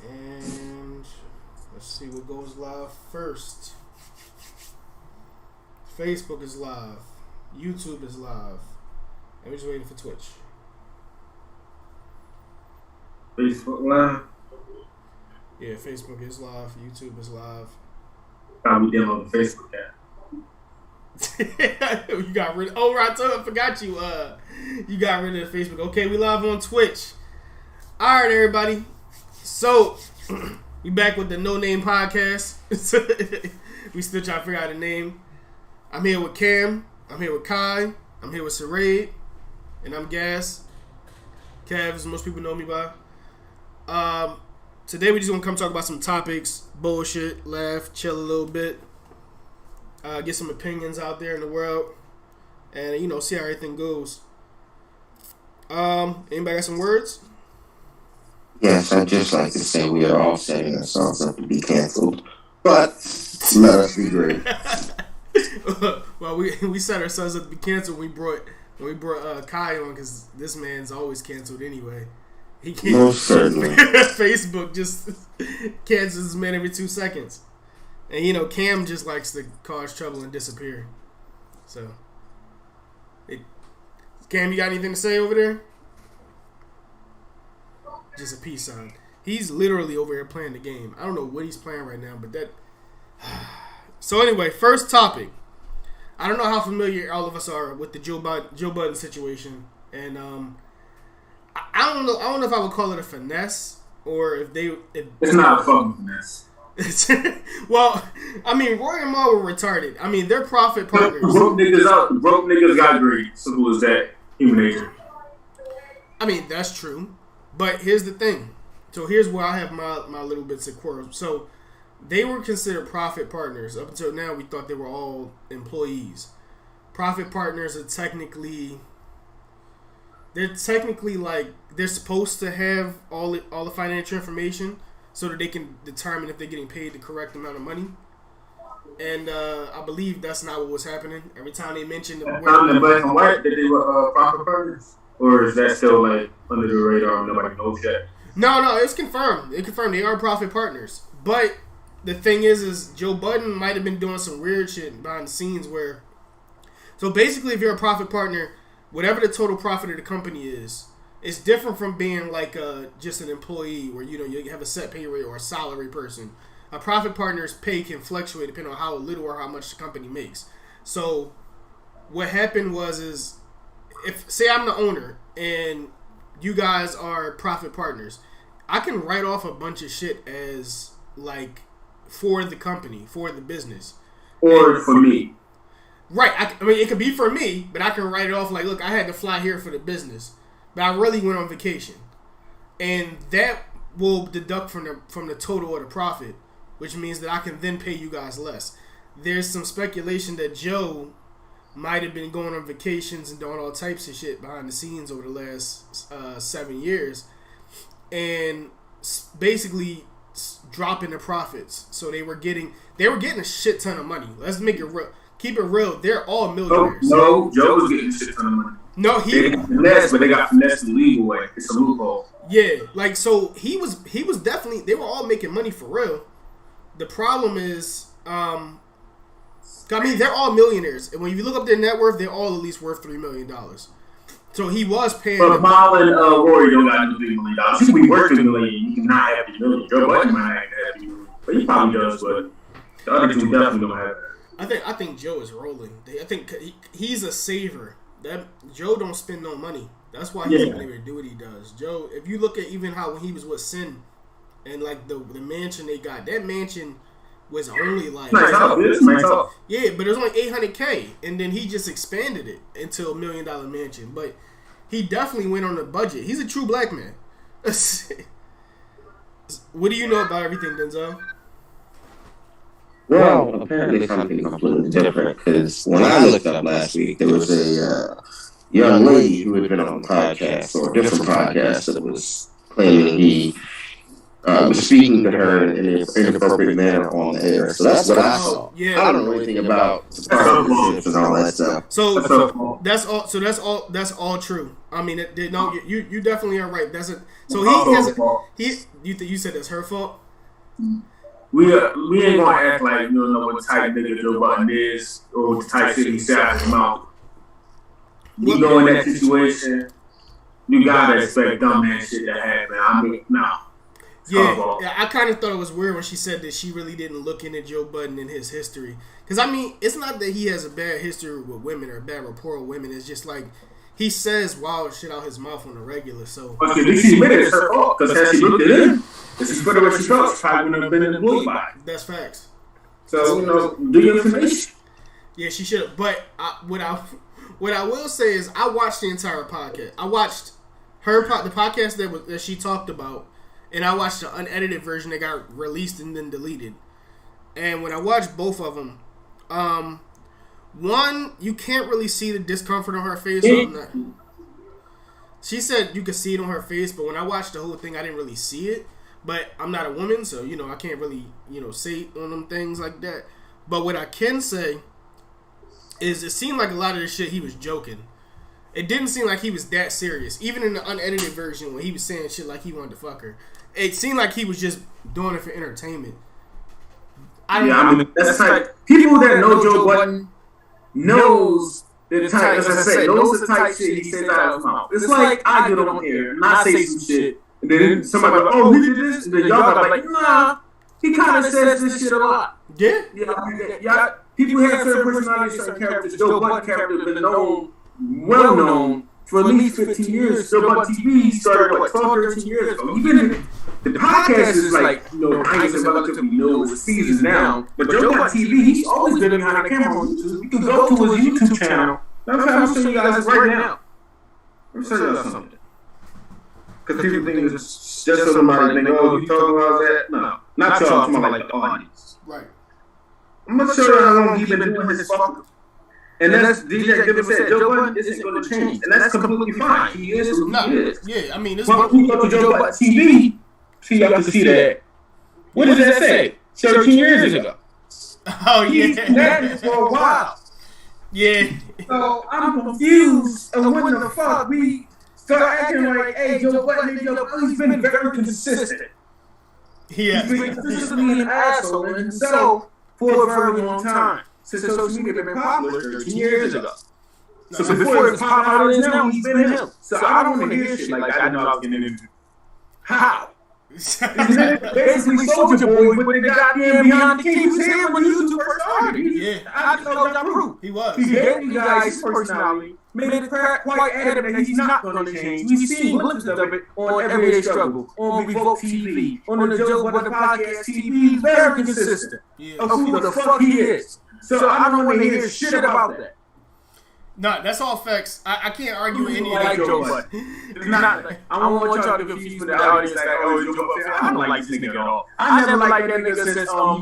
And let's see what goes live first. Facebook is live. YouTube is live. And we're just waiting for Twitch. Facebook live? Yeah, Facebook is live. YouTube is live. Probably download the Facebook app. You got rid of... Oh, right. I forgot you. You got rid of the Facebook. Okay, we live on Twitch. All right, everybody. So, we back with the No Name Podcast. We still trying to figure out a name. I'm here with Cam. I'm here with Kai. I'm here with Saray. And I'm Gas. Cav, as most people know me by. Today we just gonna come talk about some topics, bullshit, laugh, chill a little bit, get some opinions out there in the world, and see how everything goes. Anybody got some words? Yes, I'd just like to say we are all setting ourselves up to be canceled, but let us be great. Well, we set ourselves up to be canceled when we brought Kai on, because this man's always canceled anyway. He can't. Most certainly. Facebook just cancels this man every 2 seconds. And Cam just likes to cause trouble and disappear. So, Cam, you got anything to say over there? Just a peace sign. He's literally over here playing the game. I don't know what he's playing right now, but that... So anyway, first topic. I don't know how familiar all of us are with the Joe Budden situation. And, I don't know if I would call it a finesse or if it's not a fucking finesse. Well, I mean, Roy and Ma were retarded. I mean, they're profit partners. Broke niggas got greed. Simple as that. Human nature. I mean, that's true. But here's the thing. So here's where I have my little bits of quarrels. So they were considered profit partners. Up until now, we thought they were all employees. Profit partners are technically... They're technically they're supposed to have all the financial information so that they can determine if they're getting paid the correct amount of money. And I believe that's not what was happening. Every time they mentioned the black and white that they were profit partners, or is that still under the radar and nobody knows yet? No, it's confirmed. It confirmed they are profit partners. But the thing is Joe Budden might have been doing some weird shit behind the scenes where. So basically, if you're a profit partner, whatever the total profit of the company is, it's different from being just an employee where you have a set pay rate or a salary person. A profit partner's pay can fluctuate depending on how little or how much the company makes. So what happened was if say I'm the owner and you guys are profit partners, I can write off a bunch of shit as for the company, for the business, or for me. Right. I mean, it could be for me, but I can write it off look, I had to fly here for the business, but I really went on vacation. And that will deduct from the total of the profit, which means that I can then pay you guys less. There's some speculation that Joe might have been going on vacations and doing all types of shit behind the scenes over the last 7 years and basically dropping the profits. So they were getting a shit ton of money. Let's make it real. Keep it real. They're all millionaires. No, Joe was getting shit ton of money. No, they got finesse, but they got finesse the legal way. It's a loophole. Yeah, so he was definitely. They were all making money for real. The problem is, I mean, they're all millionaires, and when you look up their net worth, they're all at least worth $3 million. So he was paying. But Paul and Rory don't got $3 million. You can be worth $3 million. You cannot have $3 million. Joe Budden might not have $3 million, but he probably does. But the other two definitely don't have that. I think Joe is rolling. I think he's a saver. That Joe don't spend no money. That's why he's able to do what he does. Joe, if you look at even how when he was with Sin and the mansion they got, that mansion was only nice house. Yeah, but it was only $800K, and then he just expanded it into $1 million mansion. But he definitely went on a budget. He's a true black man. What do you know about everything, Denzel? Well, apparently something completely different, because when I looked up last week, there was a young lady who had been on a podcast, or a different podcast, that was claiming he was speaking to her in an inappropriate manner on the air. So that's what I saw. Yeah. I don't know anything about the partnerships and all that stuff. So that's all true. I mean, no, you definitely are right. That's it. So you said that's her fault. We ain't gonna act like you don't know what type nigga Joe Budden is or what type shit he said out his mouth. You go in that situation, you gotta expect dumbass shit to happen. I mean, no. Yeah, I kind of thought it was weird when she said that she really didn't look into Joe Budden and his history. Because, I mean, it's not that he has a bad history with women or a bad rapport with women. It's just like he says wild shit out his mouth on the regular. So, but at least she admitted it's her fault. Because had she looked at him, if she put her what she felt, she probably wouldn't have been employed by it. That's facts. So, do your information. Yeah, she should have. But what I will say is I watched the entire podcast. I watched the podcast that she talked about. And I watched the unedited version that got released and then deleted. And when I watched both of them, one, you can't really see the discomfort on her face. She said you could see it on her face, but when I watched the whole thing, I didn't really see it. But I'm not a woman, so, I can't really, say on them things like that. But what I can say is it seemed like a lot of this shit he was joking. It didn't seem like he was that serious. Even in the unedited version when he was saying shit like he wanted to fuck her. It seemed like he was just doing it for entertainment. I mean, that's like people that know Joe Budden knows the type. As I say, knows the type shit he says out of his mouth. It's like I get on here and I say some shit, and then somebody like, "Oh, he did this," and then y'all are like, "Nah, he kind of says this shit a lot." Yeah. People have certain personalities, certain characters. Joe Budden character has been well known for at least 15 years. Joe Budden TV started 12, 13 years ago. Even the podcast is like, I ain't relatively new as seasons now, but Joe Budden TV, he's always been behind the camera on YouTube. You can go to his YouTube channel. That's how I'm showing you guys right now. Let me show you guys something. Because people think it's just so somebody think, oh, you talking about that? No. Not y'all, I'm talking about like the audience. Right. I'm going to show you how long he's been doing his fuck. And that's DJ Gibbons said, Joe Budden isn't going to change. And that's completely fine. He is who he is. Yeah, I mean, this but when you go to Joe Budden TV, you have to see that. What does that say? 13 years ago. Oh, yeah. He's been at it for a while. Yeah. So I'm confused of when the fuck we start acting like, hey, Joe Budden, he's been very consistent. Yeah. He's been consistently an asshole in himself for a very long time. Since social media been popular 13 years ago. So before it was popular as now, he's been him. So I don't want to hear shit like that. I know I was getting into. How? Basically, Soulja Boy with the goddamn Beyond the King. He was here when YouTube first started. Yeah. I just know that proof. He was. He gave you guys his personality, made it quite evident that he's not going to change. We've seen glimpses of it on Everyday Struggle, on Revolt TV, on the Joe Budden Podcast TV. He's very consistent of who the fuck he is. So I don't want to hear shit about that. Nah, that's all facts. I can't argue with any of like that. Joe Budden. It's not. I don't want y'all to confuse with the audience like, oh, Joe Budden. I don't like this nigga at all. I never liked that nigga since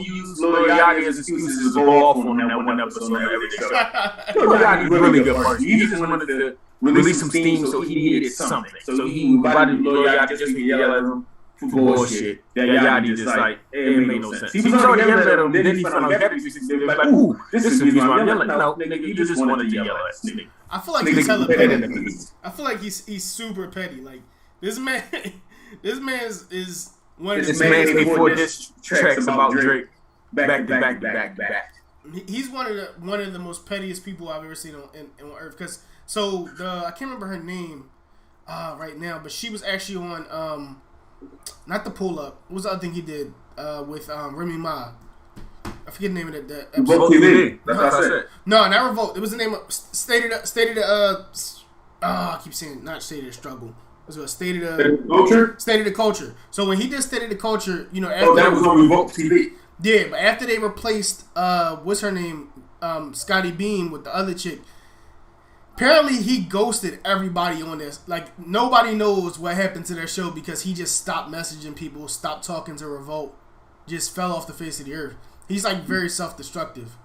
he used Lil Yachty as excuses to go off on that one episode on Everyday Struggle. Lil Yachty's really good person. He just wanted to release some steam, so he needed something. So he invited Lil Yachty just to yell at him for bullshit. That Yachty just like, it made no sense. He was already yelling at him, then he found out Yachty was like, ooh, this is the reason why I'm yelling. No, nigga, you just wanted to yell at us, nigga. I feel like he's hella petty. I feel like he's super petty. Like, this man is one of the... This man made 4 diss tracks about Drake back to back. He's one of the most pettiest people I've ever seen on Earth. Because, I can't remember her name right now, but she was actually on... not the pull up. What was the other thing he did with Remy Ma? I forget the name of that episode. Revolt TV. That's what I said. No, not Revolt. It was the name of State of I keep saying not State of the Struggle. It was State of the Culture. State of the Culture. So when he did State of the Culture, after that was on Revolt TV. Yeah, but after they replaced what's her name, Scotty Beam with the other chick. Apparently, he ghosted everybody on this. Like, nobody knows what happened to their show because he just stopped messaging people, stopped talking to Revolt, just fell off the face of the earth. He's, like, very self-destructive.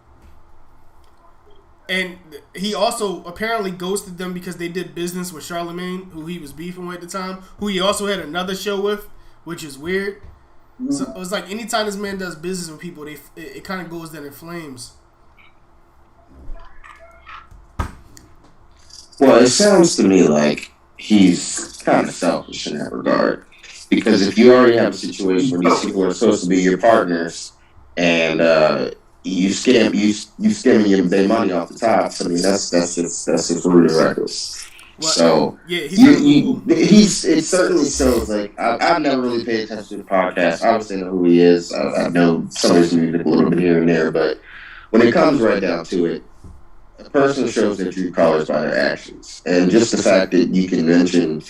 And he also apparently ghosted them because they did business with Charlemagne, who he was beefing with at the time, who he also had another show with, which is weird. So it was like anytime this man does business with people, it kind of goes down in flames. Well, it sounds to me like he's kind of selfish in that regard. Because if you already have a situation where these people are supposed to be your partners, and you skimming their money off the top, I mean that's just really reckless. Well, so yeah, it certainly shows. Like I've never really paid attention to the podcast. Obviously, I know who he is. I know some of his music a little bit here and there, but when it comes right down to it, a person shows their true colors by their actions, and just the fact that you can mention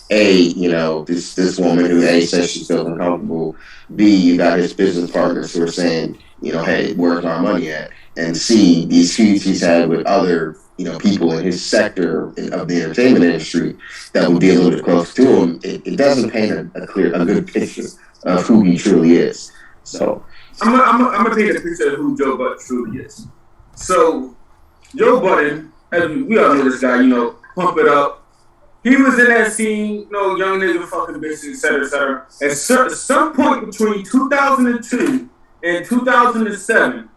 this woman who A says she feels uncomfortable, B you got his business partners who are saying, hey, where's our money at, and C these feuds he's had with other people in his sector of the entertainment industry that would be a little bit close to him. It doesn't paint a good picture of who he truly is. So I'm gonna paint a picture of who Joe Budden truly is. So Joe Budden, as we all know this guy, pump it up. He was in that scene, young nigga fucking bitches, etc. At some point between 2002 and 2007,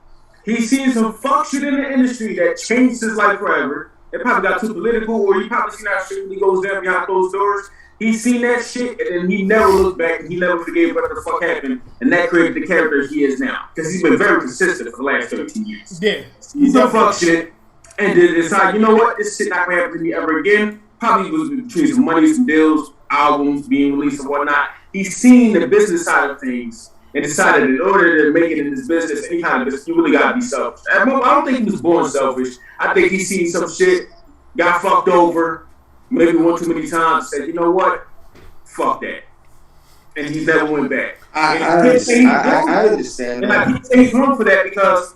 he seen some fuck shit in the industry that changed his life forever. It probably got too political, or you probably seen that shit when he goes down behind closed doors. He seen that shit, and then he never looked back, and he never forgave what the fuck happened, and that created the character he is now. Because he's been very consistent for the last 13 years. Yeah. He's done fuck shit, and then decide, you know what, this shit not gonna happen to me ever again. Probably was between some money, some deals, albums being released and whatnot. He's seen the business side of things and decided in order to make it in this business, any kind of business, you really gotta be selfish. I don't think he was born selfish. I think he's seen some shit, got fucked over, maybe one too many times, said, you know what, fuck that. And he's never went back. I understand and I can't say he's wrong for that because,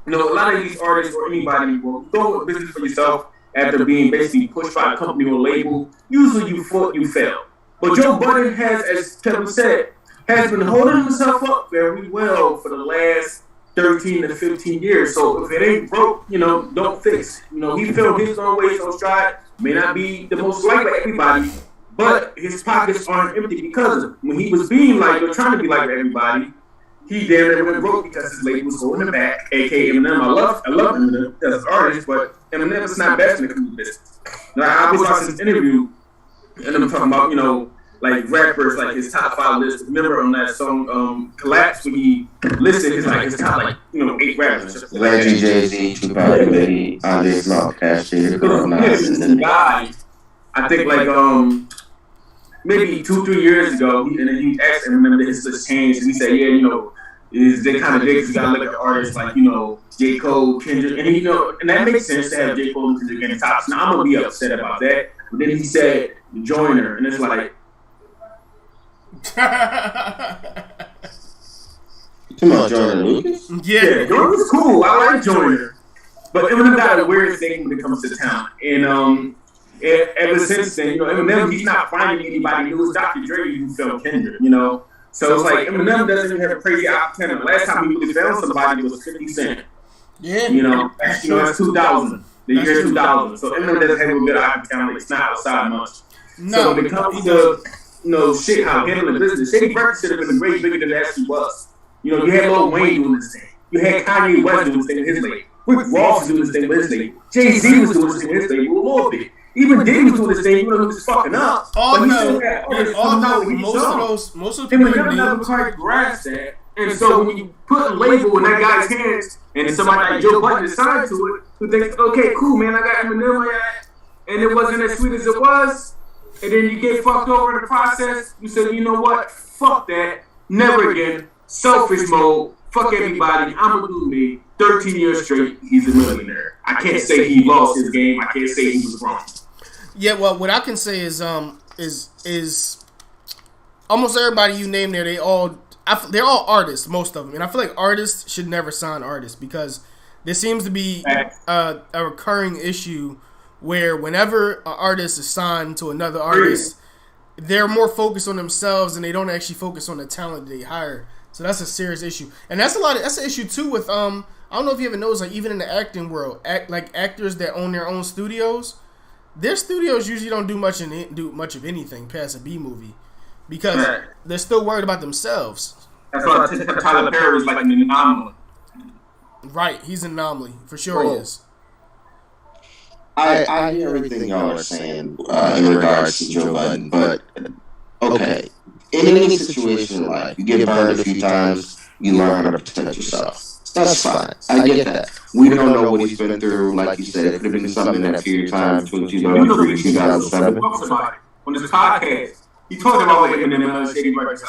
a lot of these artists or anybody, well, go with business for yourself. After being basically pushed by a company or label, usually you fail. But Joe Budden has, as Kevin said, has been holding himself up very well for the last 13 to 15 years. So if it ain't broke, don't fix. He felt his own way, so stride may not be the most liked by everybody, but his pockets aren't empty because of it. When he was being like, or trying to be like everybody, he damn near went broke because his label was holding him back, aka Eminem. I love Eminem as an artist, but Eminem is not best in the music business. Now, I was watching this interview, and I'm talking about, like rappers, like his top 5 list. Remember on that song, Collapse, when he listed his top 8 rappers. Reggie, Jay-Z, Tupac, Biggie, Andre Small, Cash, guy, I think maybe 2-3 years ago, and then he asked Eminem that his list changed, and he said, they kind of big, you gotta look at artists like, J. Cole, Kendrick, and and that makes sense to have J. Cole and Kendrick in the tops. Now, I'm gonna be upset about that. But then he said, Joyner, and it's like, come on, Joyner Lucas? Yeah, Joyner's cool. I like Joyner. But Eminem got a weird thing when it comes to talent. And ever since then, Eminem, he's not finding anybody new. It's Dr. Dre who felt Kendrick, So it's like Eminem doesn't even have a crazy opportunity. The last time he really found somebody was 50 Cent. Yeah. That's 2000. The year 2000. So Eminem doesn't have a good opportunity. It's not outside much. No. So when it comes to, shit, how handling the business, Shady Breakfast should have been way bigger than it actually was. You had Lil Wayne doing this thing. You had Kanye West doing this thing with his label. Rick Ross was doing this thing with his label. Jay-Z was doing this thing with his label a little bit. Even Diddy was doing this thing, he was fucking up. Most of the people never quite grasped that. And so when you put a label in that guy's hands, and somebody like Joe Budden decided to it, who thinks, okay, cool, man, I got Eminem, and it wasn't as sweet as it was, and then you get fucked over in the process, you say, you know what, fuck that, never again, selfish mode, fuck everybody, I'm gonna do me. 13 years straight, he's a millionaire. I can't say he lost his game. I can't say he was wrong. Yeah, well, what I can say is almost everybody you name there, they're all artists, most of them, and I feel like artists should never sign artists because there seems to be a recurring issue where whenever an artist is signed to another artist, they're more focused on themselves and they don't actually focus on the talent they hire. So that's a serious issue, and that's an issue too with I don't know if you ever noticed, like even in the acting world, actors that own their own studios, their studios usually don't do much of anything past a B movie because they're still worried about themselves. That's why Tyler Perry's like an anomaly. Right, he's an anomaly for sure. He is. I hear everything y'all are saying in regards to Joe Budden, but okay, in any situation in life, you get burned a few times, you learn how to protect yourself. That's fine. I get that. We don't know what he's been through. Like you said, it could have been something in that period of time between 2003 and 2007. On this podcast, he talked about what Eminem Shady Records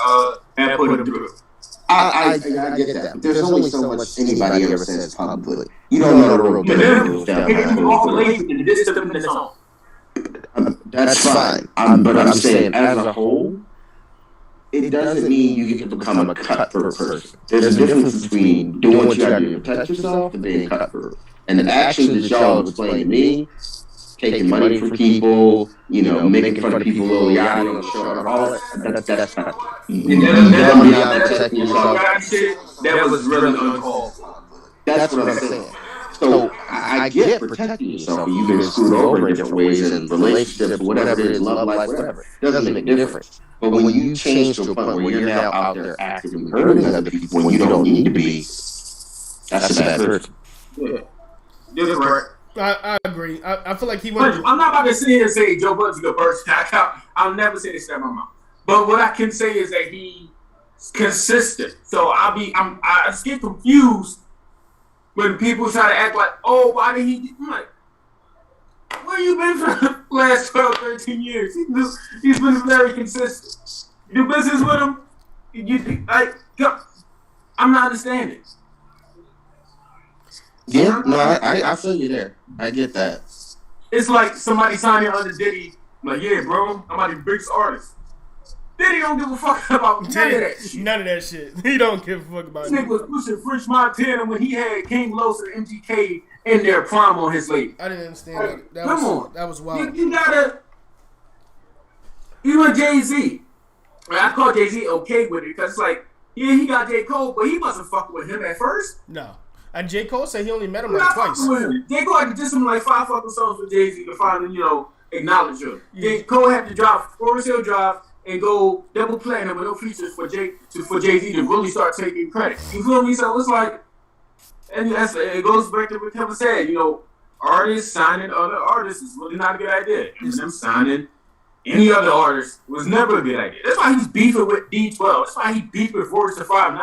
had put him through. I get that. But there's only so much anybody ever says publicly. You don't know the real deal down behind. That's fine. But I'm saying, as a whole, it doesn't mean you get to become a cutthroat person. There's a difference between doing what you got to do to protect yourself and being cutthroat. And the actions that y'all explained to me, taking money from people, making fun of people, little yachting on the show, all that's not. That was really uncalled. That's what I'm saying. So I get protecting yourself. You've been screwed over in different ways in relationships, whatever it is, love life, whatever. It doesn't make a difference. But when you change to a point where you're now out there actively hurting other people when you don't need to be, that's a bad person. Yeah, you're right. I agree. I feel like he went. I'm not about to sit here and say Joe Budden's a good person. I'll never say this out of my mouth. But what I can say is that he's consistent. So I just get confused when people try to act like, oh, why did he? I'm like, where you been for the last 12, 13 years? He's been very consistent. You do business with him, I'm not understanding. Yeah, no, I feel you there. I get that. It's like somebody signing under Diddy. Like, yeah, bro, I'm about to be the biggest artist. Diddy don't give a fuck about none of that shit. None of that shit. He don't give a fuck about it. This nigga was pushing French Montana when he had King Los and MGK in their prime on his label. I didn't understand like, that. That was wild. You gotta... You and Jay-Z. I call Jay-Z okay with it because it's like, yeah, he got J. Cole, but he wasn't fucking with him at first. No. And J. Cole said he only met him like twice. J. Cole had to diss him like 5 fucking songs with Jay-Z to finally, acknowledge him. Yeah. J. Cole had to drop Forest Hill Drive and go double platinum with no features for Jay-Z to really start taking credit. You feel me? So it's like, and it goes back to what Kevin said, artists signing other artists is really not a good idea. And them signing any other artist was never a good idea. That's why he's beefing with D12. That's why he beefing with Forest to 5'9".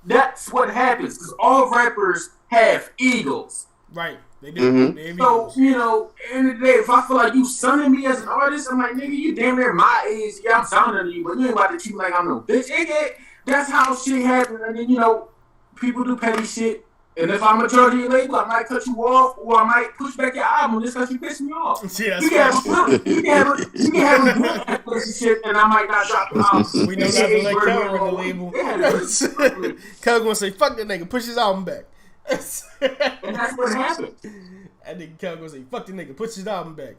That's what happens because all rappers have egos. Right. They do. Mm-hmm. They so, at the end of the day, if I feel like you signing me as an artist, I'm like, nigga, you damn near my age. Yeah, I'm signing you, but you ain't about to treat me like I'm no bitch. That's how shit happens. And then, people do petty shit. And if I'm a charge your label, I might cut you off or I might push back your album just because you piss me off. See, that's you can have a good relationship and I might not drop the album. We know not to let Kelvin run the label. Kelvin gonna say, fuck that nigga, push his album back. And that's what happened. That nigga Kelvin gonna say, fuck the nigga, push his album back.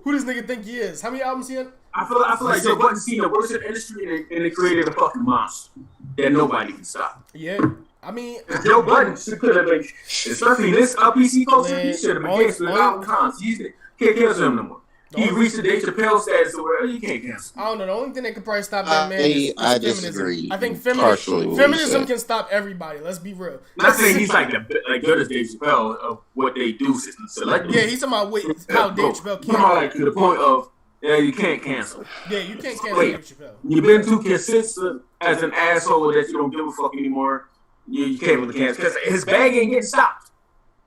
Who does nigga think he is? How many albums he had? I feel like Joe Budden seen the worst in the industry and it created a fucking monster that nobody can stop. Yeah. I mean, Joe Budden could have been, especially this PC culture, he should have been canceled 1,000 times. He can't cancel him no more. He reached the Dave Chappelle status where you can't cancel. I don't know. The only thing that could probably stop that man is I feminism. disagree. I think feminism can stop everybody. Let's be real. I'm not saying he's like good as Dave Chappelle of what they do. Yeah, he's talking about how Dave Chappelle can't. Like to the point of you can't cancel. Yeah, you can't cancel Dave Chappelle. You've been too consistent as an asshole that you don't give a fuck anymore. You can't really cancel because his bag ain't getting stopped.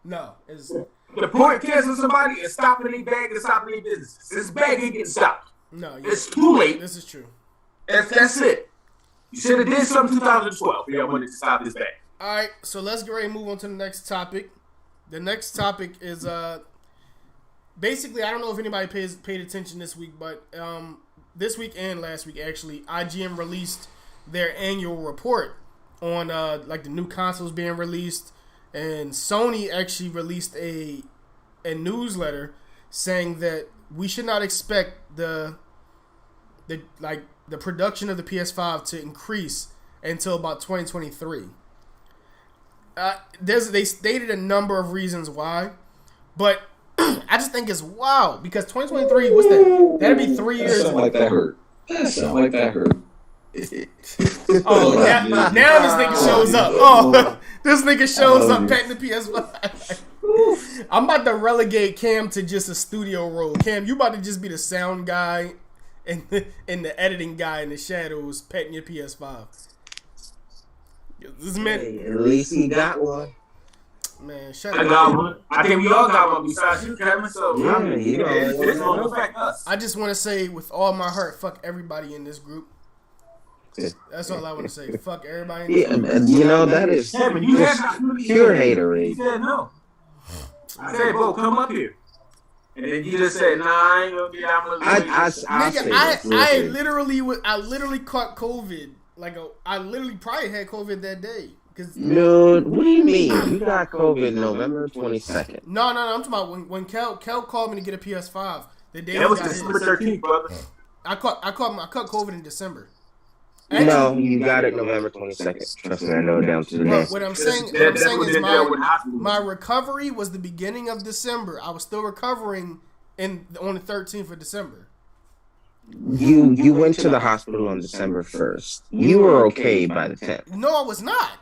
No, the point of canceling somebody is stopping their bag and stopping their business. His bag ain't getting stopped. No, it's too late. This is true. That's it. You should have did something in 2012 if y'all wanted to stop this bag. All right, so let's get ready to move on to the next topic. The next topic is basically, I don't know if anybody paid attention this week, but this week and last week actually, IGN released their annual report on like the new consoles being released, and Sony actually released a newsletter saying that we should not expect the production of the PS5 to increase until about 2023. They stated a number of reasons why, but I just think it's wild because 2023, what's that? That'd be 3 years. Something like that hurt. Something like that hurt. Oh, now this nigga shows up. Oh, this nigga shows up petting the PS5. I'm about to relegate Cam to just a studio role. Cam, you about to just be the sound guy and the editing guy in the shadows, petting your PS5. This man, At least he got one. Man, shut I up. got one. I think we all got one besides you, Kevin. So Yeah, you know, it's gonna affect us. I just want to say with all my heart, fuck everybody in this group. That's all I want to say. Fuck everybody in this group. You know, that is Kevin, you had pure He haterade. said no. I said, "Bro, come up here," and then you just said, "Nah, I ain't gonna be that much." Nigga, I literally caught COVID. I literally probably had COVID that day. Dude, what do you mean? You got COVID November 22nd. No. I'm talking about when Kel called me to get a PS5. The day That was got December his. 13th, brother. I caught COVID in December. No, you got it November 22nd. Trust me, I know down to the day. What I'm saying is my recovery was the beginning of December. I was still recovering on the 13th of December. You went to the hospital on December 1st. You were okay by the 10th. No, I was not.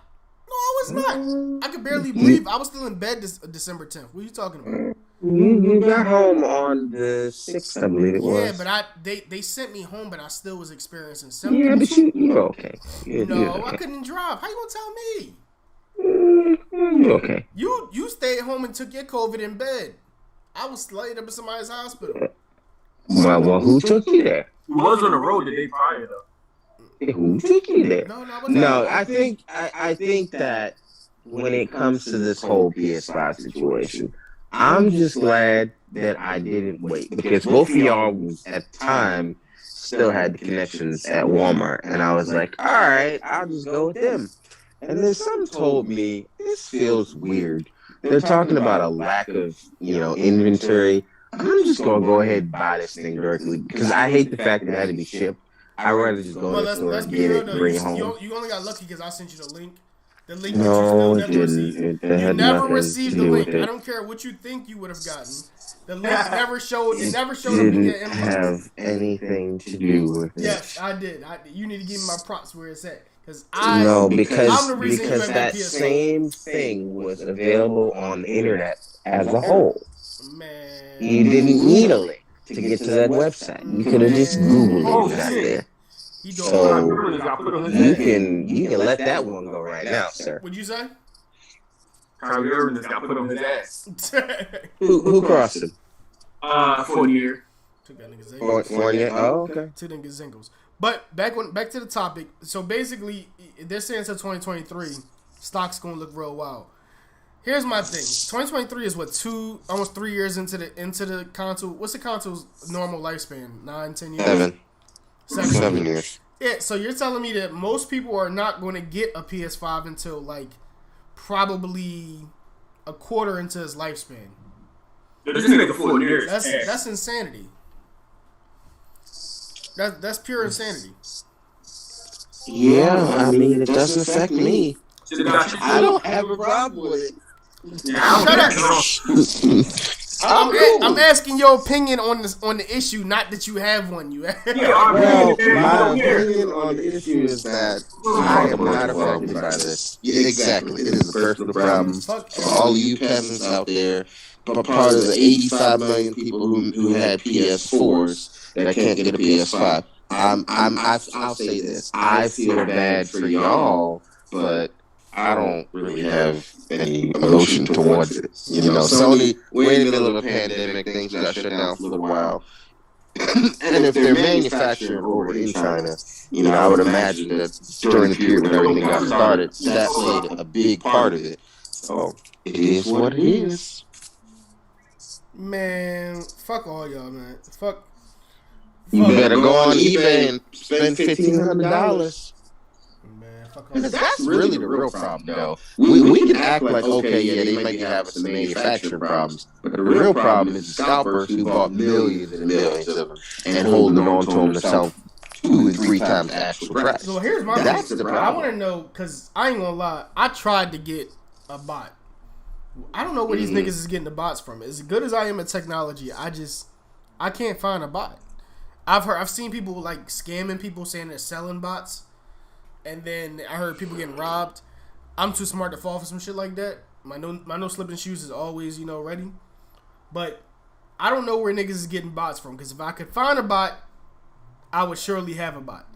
I could barely breathe. I was still in bed December 10th. What are you talking about? You got home on the 6th, I believe it was. Yeah, but they sent me home, but I still was experiencing symptoms. Yeah, but you're okay. You're okay. I couldn't drive. How you gonna tell me? You're okay. You stayed home and took your COVID in bed. I was laid up in somebody's hospital. Well, who took you there? You was on the road the day prior, though. Who took you there? No, I think that when it comes to this whole PS5 situation, I'm just glad that I didn't wait because both of y'all was, at the time still had the connections at Walmart, and I was like, all right, I'll just go with them. And then some told me this feels weird. They're talking about a lack of inventory. I'm just gonna go ahead and buy this thing directly because I hate the fact that it had to be shipped. I'd rather just go to the store and get it and bring it home. You only got lucky because I sent you the link. The link No, that you still never received. You never received the link. I I don't care what you think you would have gotten. The link never showed. It never showed up in didn't your inbox. have anything to do with it. Yes, I did. You need to give me my props where it's at. Because I'm the reason because that PS5. same thing was available on the internet as a whole. Man, You didn't need a link to get to that website. You could have just Googled it out there. So you can let that one go right now, sir. What'd you say? Kyrie Irving just got put on his ass. Who crossed him? 4 year. Took that nigga's Oh, okay. Two niggas zingles. But back to the topic. So basically, they're saying until 2023, stock's gonna look real wild. Here's my thing. 2023 is what almost 3 years into the console. What's the console's normal lifespan? 9, 10 years. 7 years. Yeah. So you're telling me that most people are not going to get a PS5 until probably a quarter into his lifespan. This nigga 4 years. That's insanity. That's pure insanity. Yeah, I mean it doesn't affect me. I don't have a problem with it. Shut up. I'm asking your opinion on the issue, not that you have one. My opinion on the issue is that I am not affected by this. Yeah, exactly. It is a personal problem for all of you peasants out there. But part of the 85 million people who had PS4s that can't get a PS5. I'll say this. I feel bad for y'all, but I don't really have any emotion towards it. Sony, we're in the middle of a pandemic. Things got shut down for a little while. And if they're manufacturing over in China, I would imagine that during the period when everything got started, that played a big part of it. So it is what it is. Man, fuck all y'all, man. Fuck. You better go on eBay and spend $1,500. Because that's really the real problem, though. We can act like, okay, yeah, they might be having some manufacturing problems, but the real problem is the scalpers who bought millions and millions of them and holding on to them to sell 2 and 3 times the actual price. So here's my That's the problem. I want to know, because I ain't gonna lie, I tried to get a bot. I don't know where these niggas is getting the bots from. As good as I am at technology, I can't find a bot. I've seen people scamming people saying they're selling bots. And then I heard people getting robbed. I'm too smart to fall for some shit like that. My no slipping shoes is always, ready. But I don't know where niggas is getting bots from, because if I could find a bot, I would surely have a bot.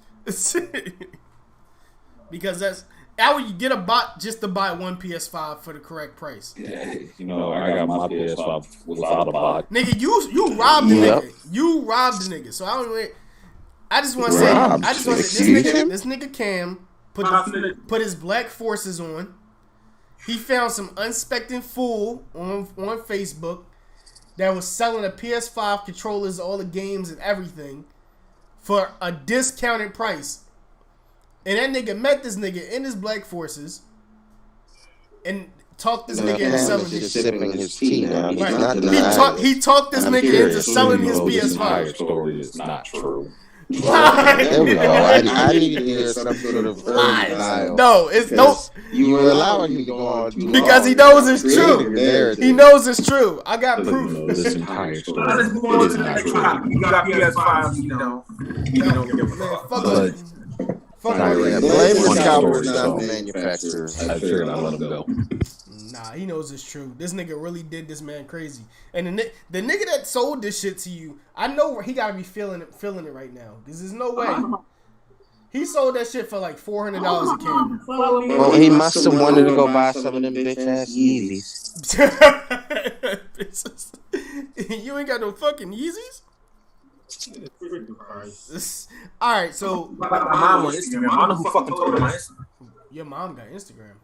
Because I would get a bot just to buy one PS5 for the correct price. Yeah, I got my PS5 without a bot. Nigga, you robbed the nigga. You robbed the nigga. So I just want to say, this nigga Cam put his black forces on. He found some unsuspecting fool on Facebook that was selling the PS5 controllers, all the games and everything for a discounted price. And that nigga met this nigga in his black forces and talked this nigga into selling his tea. He talked this nigga into selling his PS5. The story is not true. There we go. I need to hear some sort of lies. No, it's no. You were allowing me to go on because he knows it's true. He knows it's true. I got proof. This entire story. Let's move on to the next topic. You got PS5, you don't give a fuck. Fuck blame the Cowboys, not the manufacturers. I figured I'd let him go. Nah, he knows it's true. This nigga really did this man crazy. And the nigga that sold this shit to you, I know he gotta be feeling it right now. Because there's no way. He sold that shit for like $400 a can. Well, he must have wanted to go buy some of them bitch ass Yeezys. You ain't got no fucking Yeezys? Alright, so my mom on Instagram. I don't know who fucking told her my Instagram. Your mom got Instagram.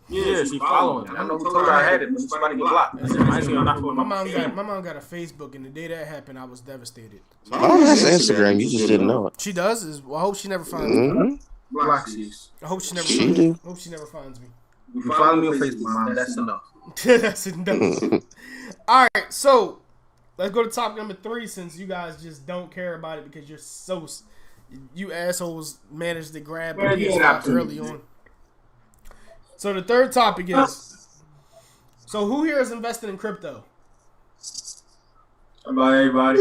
Yeah, she following me. I don't know who told her I had it, but she's about to get blocked. My mom got a Facebook, and the day that happened, I was devastated. Oh, that's Instagram. You just didn't know it. She does. I hope she never finds me. Block she's. I hope she never. Hope she never finds me. You follow me on Facebook, mom. That's enough. That's enough. All right, so let's go to topic number 3. Since you guys just don't care about it because you assholes managed to grab the PS5 early on. So the third topic is, so who here is invested in crypto? Everybody.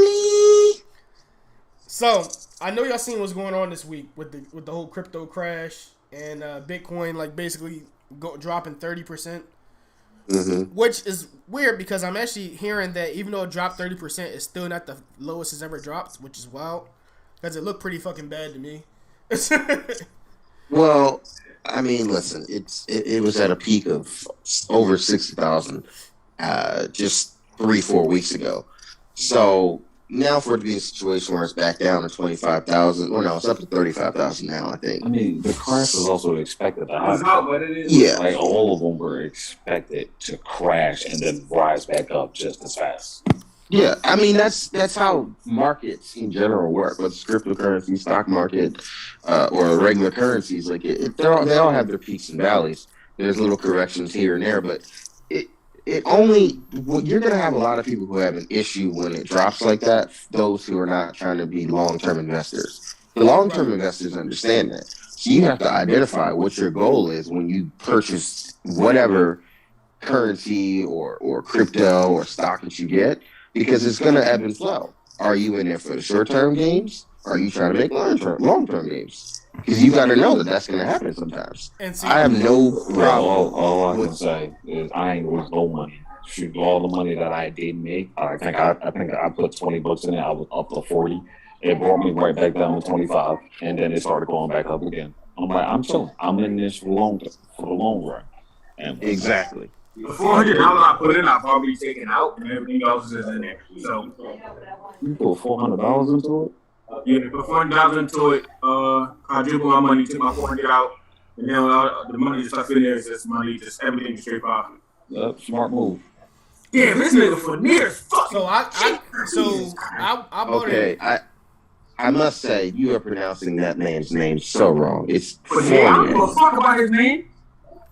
So I know y'all seen what's going on this week with the whole crypto crash and Bitcoin like basically dropping 30%, which is weird because I'm actually hearing that even though it dropped 30%, it's still not the lowest it's ever dropped, which is wild because it looked pretty fucking bad to me. Well, I mean, listen, it was at a peak of over 60,000 just 3-4 weeks ago. So now for it to be a situation where it's back down to 25,000, or no, it's up to 35,000 now, I think. I mean, the crash was also expected to happen. Yeah. Like, all of them were expected to crash and then rise back up just as fast. Yeah, I mean, that's how markets in general work, whether it's cryptocurrency, stock market, or regular currencies. Like, they all have their peaks and valleys. There's little corrections here and there, but you're going to have a lot of people who have an issue when it drops like that, those who are not trying to be long-term investors. The long-term investors understand that. So you have to identify what your goal is when you purchase whatever currency or crypto or stock that you get, because it's going to ebb and flow. Are you in there for the short-term gains? Or are you trying to make long-term gains? Because you got to know that that's going to happen sometimes. And see, I have no problem. All I can say is I ain't lose no money. Shoot, all the money that I did make, I think I put $20 in it. I was up to 40. It brought me right back down to 25, and then it started going back up again. I'm like, I'm chilling. I'm in this for the long run. And exactly. The $400 I put in, I'll probably be taken out, and everything else is in there. So you put $400 into it? Yeah, put $400 into it. I dribble my money, took my $400 out, and then the money just stuff in there is just money, just everything straight profit. Yep, smart move. Damn, this nigga for near as fuck. So I bought it. I must say, you are pronouncing that man's name so wrong. It's Fournier. I don't give a fuck about his name.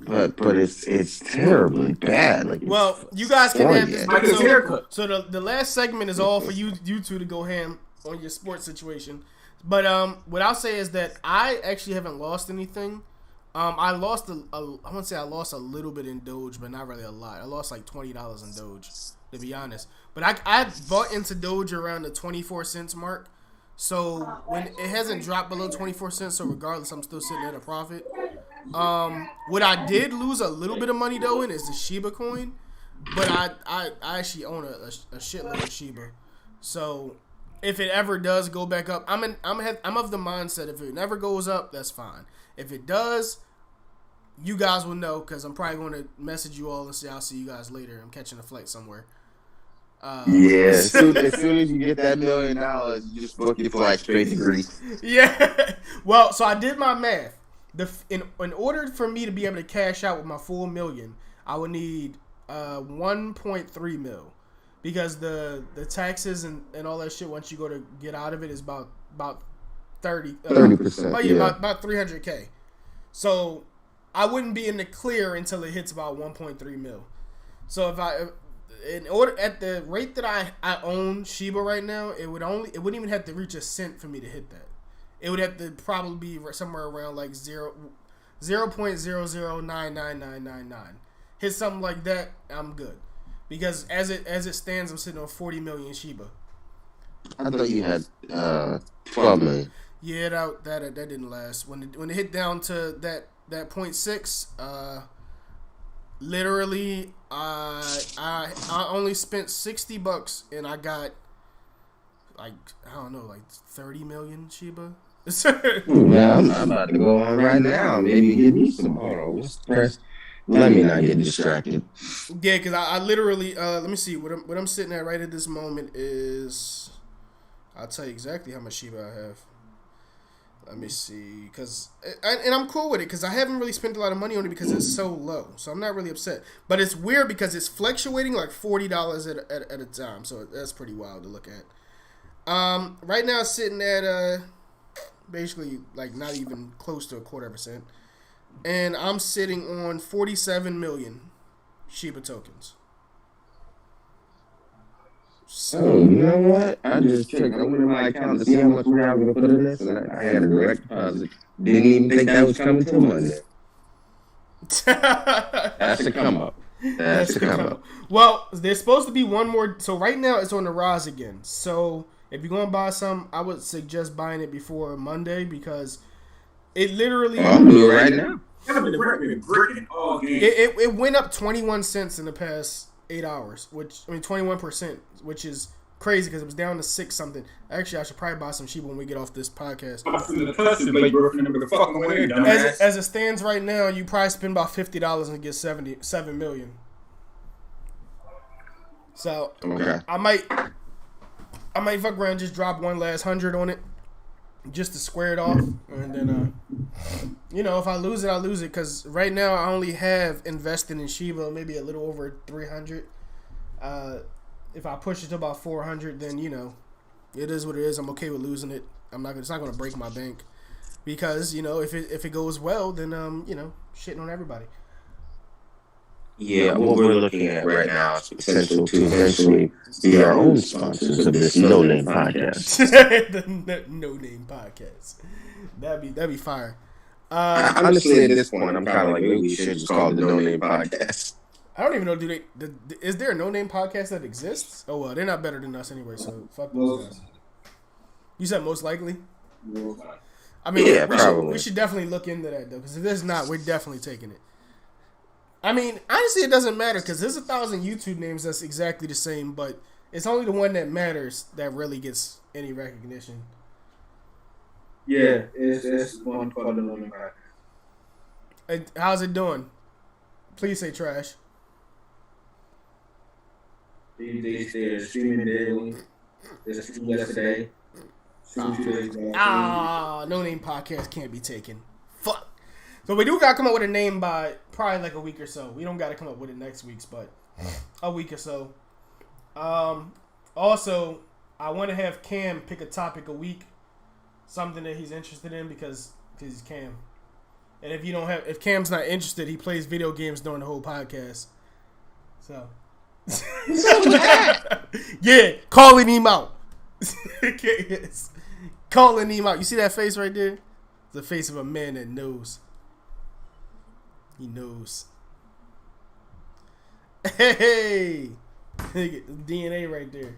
But it's terribly bad. Like, well, you guys can have this. Like his haircut. So the last segment is all for you two to go ham on your sports situation. But what I'll say is that I actually haven't lost anything. I lost I wouldn't say I lost a little bit in Doge, but not really a lot. I lost like $20 in Doge, to be honest. But I bought into Doge around the 24 cents mark. So when it hasn't dropped below 24 cents, so regardless, I'm still sitting at a profit. What I did lose a little bit of money though in is the Shiba coin, but I actually own a shitload of Shiba, so if it ever does go back up, I'm of the mindset if it never goes up, that's fine. If it does, you guys will know because I'm probably going to message you all and say I'll see you guys later. I'm catching a flight somewhere. As soon as you get that $1 million, you just book your flight straight to Greece. Yeah. Well, so I did my math. In order for me to be able to cash out with my full $1 million, I would need 1.3 mil, because the taxes and all that shit once you go to get out of it is about 30%. About 300K. So I wouldn't be in the clear until it hits about 1.3 mil. So at the rate that I own Shiba right now, it wouldn't even have to reach a cent for me to hit that. It would have to probably be somewhere around like 0.00999999. Hit something like that, I'm good. Because as it stands, I'm sitting on 40 million Shiba. I thought you had 12 million. Yeah, that didn't last. When it hit down to that 0.6, literally, I only spent $60 and I got like 30 million Shiba. Yeah, I'm about to go on right now. Maybe give me some. Hold on, let's press. Let me not get distracted. Yeah, because I literally let me see what I'm sitting at right at this moment is. I'll tell you exactly how much Shiba I have. Let me see, and I'm cool with it because I haven't really spent a lot of money on it because it's so low, so I'm not really upset. But it's weird because it's fluctuating like $40 at a time, so that's pretty wild to look at. Right now it's sitting at basically like not even close to 1/4%, and I'm sitting on 47 million Shiba tokens. So, you know what? I just checked. I went in my account to see how much we were going to put in this, and I had a direct deposit. Didn't even think that was coming till Monday. That's a come up. That's a come up. Well, there's supposed to be one more. So right now it's on the rise again. So if you're going to buy some, I would suggest buying it before Monday because it literally. I'm doing it right now. It went up 21 cents in the past 8 hours, 21%, which is crazy because it was down to 6 something. Actually, I should probably buy some Shiba when we get off this podcast. As it stands right now, you probably spend about $50 and get 7 million. So okay. I might fuck around and just drop one last 100 on it just to square it off, and then if I lose it, I lose it because right now I only have invested in Shiba maybe a little over 300. If I push it to about 400, then it is what it is. I'm okay with losing it. It's not gonna break my bank because if it goes well, then shitting on everybody. Yeah, what we're looking at right now is potential to eventually be our own sponsors of this No Name podcast. The No Name podcast. That'd be fire. Honestly, at this point, I'm kind of like, maybe we should just call it the No Name podcast. I don't even know. Is there a No Name podcast that exists? Oh well, they're not better than us anyway. So fuck those guys. You said most likely. I mean, yeah, we should definitely look into that though, because if there's not, we're definitely taking it. I mean, honestly, it doesn't matter because there's 1,000 YouTube names that's exactly the same, but it's only the one that matters that really gets any recognition. Yeah, it's one called the No Name podcast. And how's it doing? Please say trash. They're streaming daily. They're streaming yesterday. No Name podcast can't be taken. Fuck. So we do gotta come up with a name by probably like a week or so. We don't gotta come up with it next week's, but a week or so. Also, I want to have Cam pick a topic a week, something that he's interested in because he's Cam. And if Cam's not interested, he plays video games during the whole podcast. So, yeah, calling him out. Yes. Calling him out. You see that face right there? The face of a man that knows. He knows. Hey, DNA right there.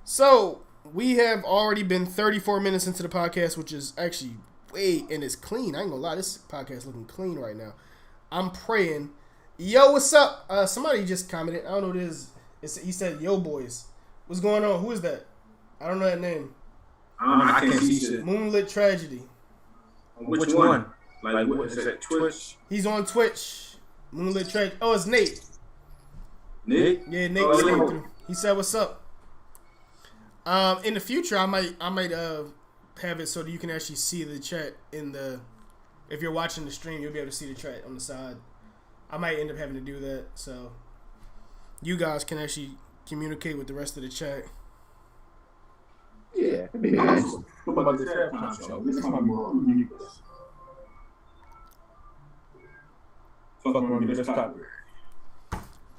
So we have already been 34 minutes into the podcast, which is actually way, and it's clean. I ain't gonna lie, this podcast looking clean right now. I'm praying. Yo, what's up? Somebody just commented. I don't know what it is. He said, "Yo, boys, what's going on? Who is that? I don't know that name." I can't see shit. Moonlit Tragedy. Which one? Like what is that? Twitch? He's on Twitch. Moonlit Tragedy. Oh, it's Nate. Nick? Yeah, Nate came through. He said, "What's up?" In the future, I might have it so that you can actually see the chat in the. If you're watching the stream, you'll be able to see the chat on the side. I might end up having to do that, so you guys can actually communicate with the rest of the chat. Yeah. What about the trap show? This might be more ridiculous. Fuck around, get us copyright.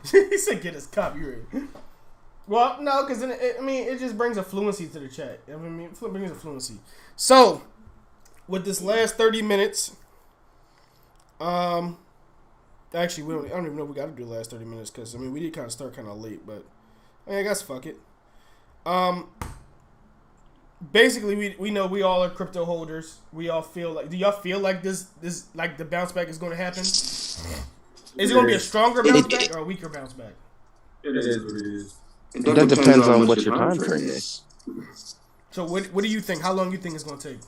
He said, "Get us copyright." Well, no, because it just brings a fluency to the chat. I mean, it brings a fluency. So, with this last 30 minutes, actually, I don't even know if we got to do the last 30 minutes because we did kind of start kind of late, but I guess fuck it. Basically, we know we all are crypto holders. We all feel like. Do y'all feel like this like the bounce back is going to happen? Is it going to be a stronger bounce back or a weaker bounce back? It is what it is. That depends on what your time frame is. So what do you think? How long do you think it's going to take?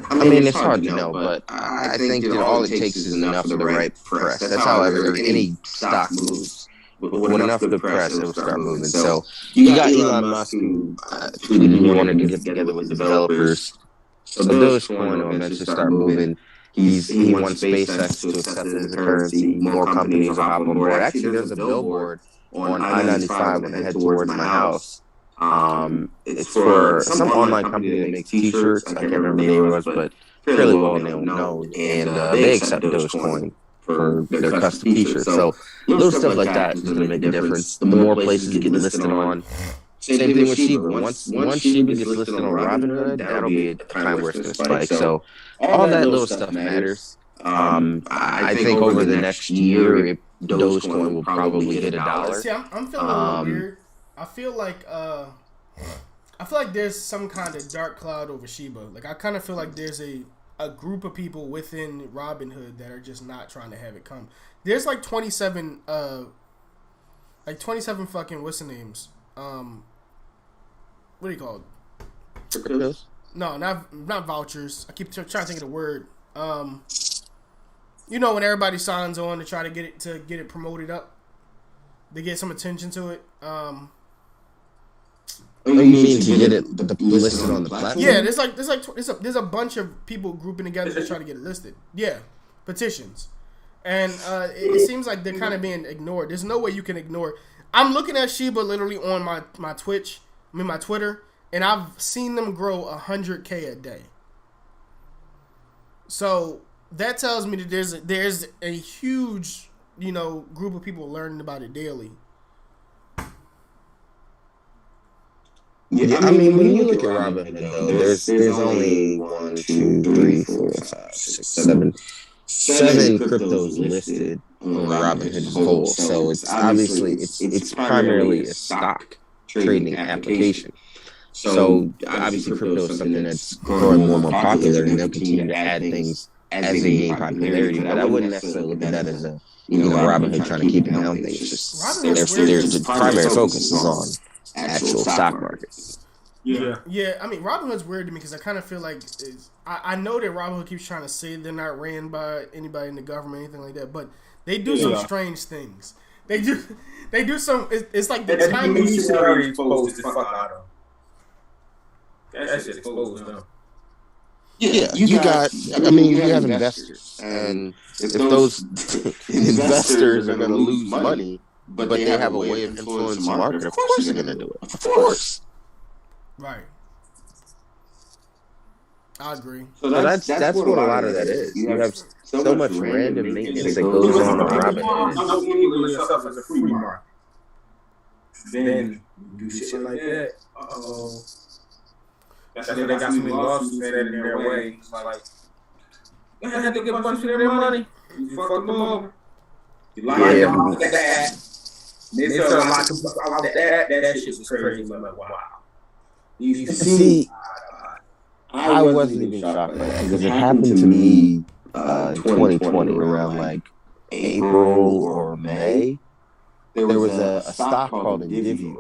I mean, it's hard to know, but I think that all it takes is enough of the right press. That's how any stock moves. With enough of the press, it'll start moving. So you got Elon Musk who tweeted he wanted to get together with developers. So Dogecoin will eventually start moving. He wants SpaceX to accept it as a currency. More companies will hop on board. Actually, there's a billboard on I-95 when I head towards my house. It's for some online company that makes T-shirts. I can't remember the name it was, but fairly well known. And they accept Dogecoin for their custom T-shirts. So little stuff like that is going to make a difference. The more places get listed on. Same thing with Shiba. Once Shiba gets listed on Robinhood, that'll be a time where it's going to spike. So all that little stuff matters. I think over the next year, Dogecoin will probably hit $1. See, I'm feeling a little weird. I feel like there's some kind of dark cloud over Shiba. Like I kind of feel like there's a group of people within Robinhood that are just not trying to have it come. There's like 27 fucking what's the names? What do you call it? Cryptos? No, not vouchers. I keep trying to think of the word. You know when everybody signs on to try to get it promoted up, to get some attention to it. You mean to get it listed on the platform? Yeah, there's a bunch of people grouping together to try to get it listed. Yeah, petitions, and it seems like they're kind of being ignored. There's no way you can ignore. I'm looking at Shiba literally on my Twitter, and I've seen them grow 100K a day. So that tells me that there's a huge group of people learning about it daily. Yeah, I mean, when you look at Robinhood, though, there's only 1, 2, 3, 4, 5, 6, 7 cryptos listed on Robinhood as a whole. So it's obviously it's primarily a stock trading application. So obviously, crypto is something that's growing more and more popular, and they'll continue to add things as they gain popularity. But I wouldn't necessarily look at that as a Robinhood trying to keep an eye on things. It's just their primary focus is on actual stock markets. Yeah. I mean, Robinhood's weird to me because I kind of feel like I know that Robinhood keeps trying to say they're not ran by anybody in the government or anything like that, but they do some strange things. They do some. It's like the timing. Exposed the fuck out of. That shit exposed now. Yeah, you have investors, and if those investors are going to lose money, but they have a way of influencing the market, of course they're going to do it. Of course. Right. I agree. So that's what a lot of that is. You have so much random maintenance that goes on around it. You yourself as a free market. Then do shit like that. That's why they got so many lawsuits headed in their way. It's like, they had to get a bunch of their money. You fucked them over. You lied about that. They tell a lot of people about that. That shit was crazy. I'm like, wow. See, I wasn't even shocked by that because it happened to me in 2020 around like April or May. There was a stock called Indivior,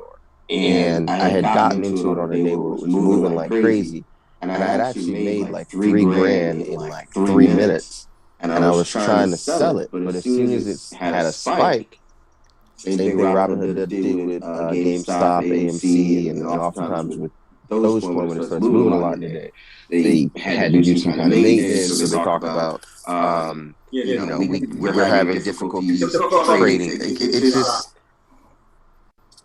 and I had gotten into it on a day where it was moving like crazy, and I had actually made like $3 grand in like 3 minutes, and I was trying to sell it, but as soon as it had a spike, same thing Robinhood did with GameStop, AMC, and oftentimes with Dogecoin when it starts moving a lot in the day, they had to do some kind of maintenance. So they talk about, we're having difficulties trading. It's just.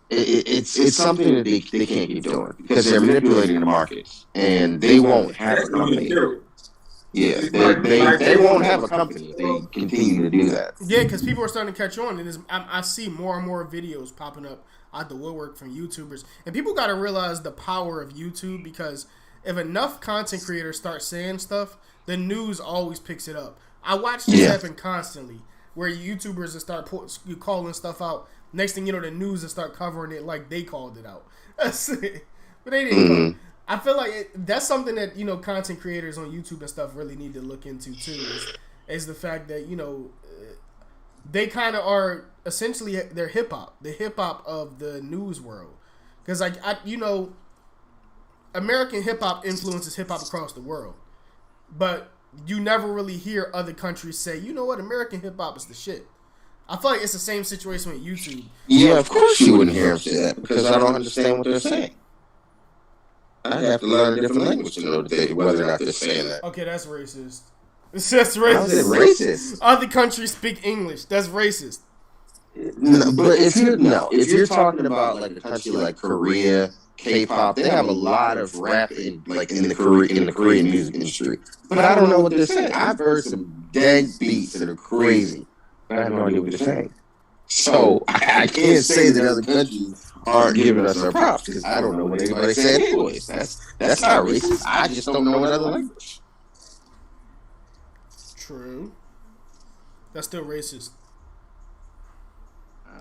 It's something that they can't keep doing because they're manipulating the markets and they won't have a company. Yeah, they won't have a company if they continue to do that. Yeah, because people are starting to catch on, and I see more and more videos popping up out the woodwork from YouTubers, and people got to realize the power of YouTube because if enough content creators start saying stuff, the news always picks it up. I watch this happen constantly, where YouTubers will start calling stuff out. Next thing you know, the news will start covering it like they called it out. That's it. But they didn't. I feel like that's something that, content creators on YouTube and stuff really need to look into too, is the fact that, they kind of are essentially, they're hip-hop. The hip-hop of the news world. Because, American hip-hop influences hip-hop across the world. But you never really hear other countries say, you know what, American hip-hop is the shit. I feel like it's the same situation with YouTube. Yeah, of course you wouldn't hear them say that because I don't understand what they're saying. I'd have to learn a different language to know whether or not they're saying that. Okay, that's racist. That's racist. How is it racist? Other countries speak English. That's racist. No, but if you're talking about like a country like Korea, K-pop, they have a lot of rap in the Korean music industry. But I don't know what they're saying. I've heard some dead beats that are crazy. I have no idea what they're saying. So I can't say that other countries aren't giving us our props because I don't know what anybody's saying anyways. That's not racist. I just don't know another language. True. That's still racist.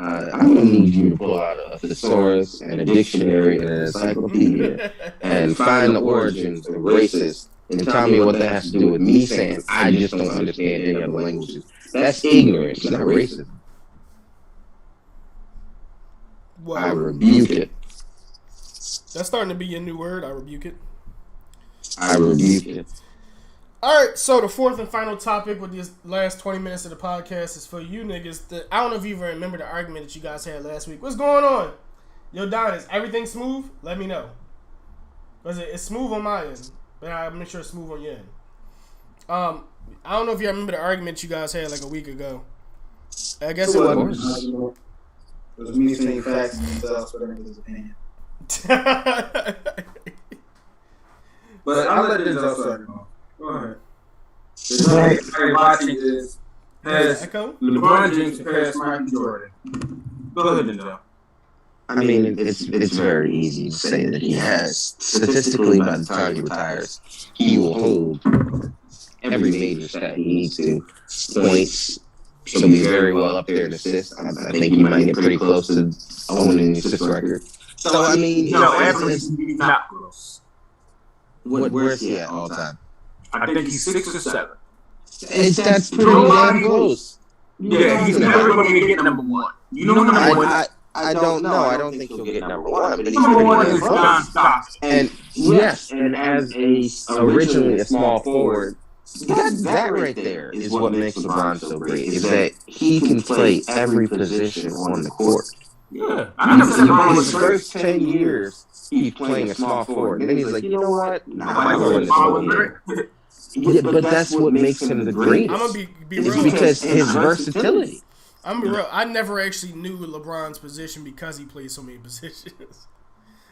I'm going to need you to pull out a thesaurus and a dictionary and an encyclopedia and find the origins of racist and tell me what that has to do with me saying I just don't understand any other languages. That's ignorance, not racism. Well, I rebuke it. That's starting to be a new word. I rebuke it. I rebuke it. All right, so the fourth and final topic with these last 20 minutes of the podcast is for you niggas. I don't know if you even remember the argument that you guys had last week. What's going on? Yo, Don, is everything smooth? Let me know. It's smooth on my end, but I'll make sure it's smooth on your end. I don't know if you remember the argument you guys had like a week ago. I guess it was. It was me saying facts and stuff, but his opinion. But I'll let this outside go. Go ahead. The watching has LeBron James surpassed Michael Jordan. Go ahead, Denzel. I mean, it's very easy to say that he has. Statistically, by the time he retires, he will hold every major stat he needs to. Points, he'll be very well up there in assists. I think he might get pretty close to owning the assist record. So, I mean, average not close. Where's he at all time? I think he's 6 or 7. That's pretty damn close. Yeah, he's never going to get number 1. You know number 1? I don't know. I don't think he'll get number 1. But he's number 1 pretty is John Stockton. And yes, and as originally a small forward, that right there is what makes LeBron so great. Is that he can play every position on the court. Yeah, I never said LeBron was the first 10 years he's playing a small forward, and then he's like, you know what? Yeah, but that's what makes him the greatest. I'm gonna be it's real. because his versatility. I'm gonna be real. I never actually knew LeBron's position because he played so many positions.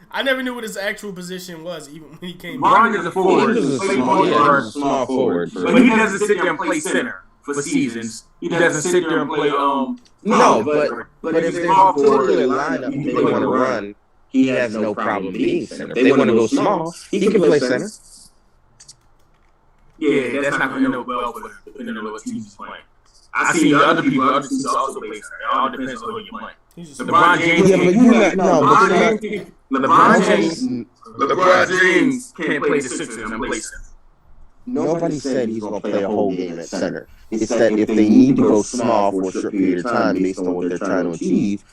I never knew what his actual position was, even when he came. LeBron is a forward. He was a small forward, but he doesn't sit there and play center for seasons. He doesn't sit there and play No, but if there's a particular lineup they want to run, he has no problem being center. If they want to go small, he can play center. Yeah, that's not going to end up well depending on what team he's playing. I see other teams also play center. It all depends on who you're playing. He's just LeBron James. Yeah, but you're not. No, but LeBron James can't play the Sixers and play center. nobody said he's going to play a whole game at center. It's that if they need to go small for a short period of time based on what they're trying to achieve,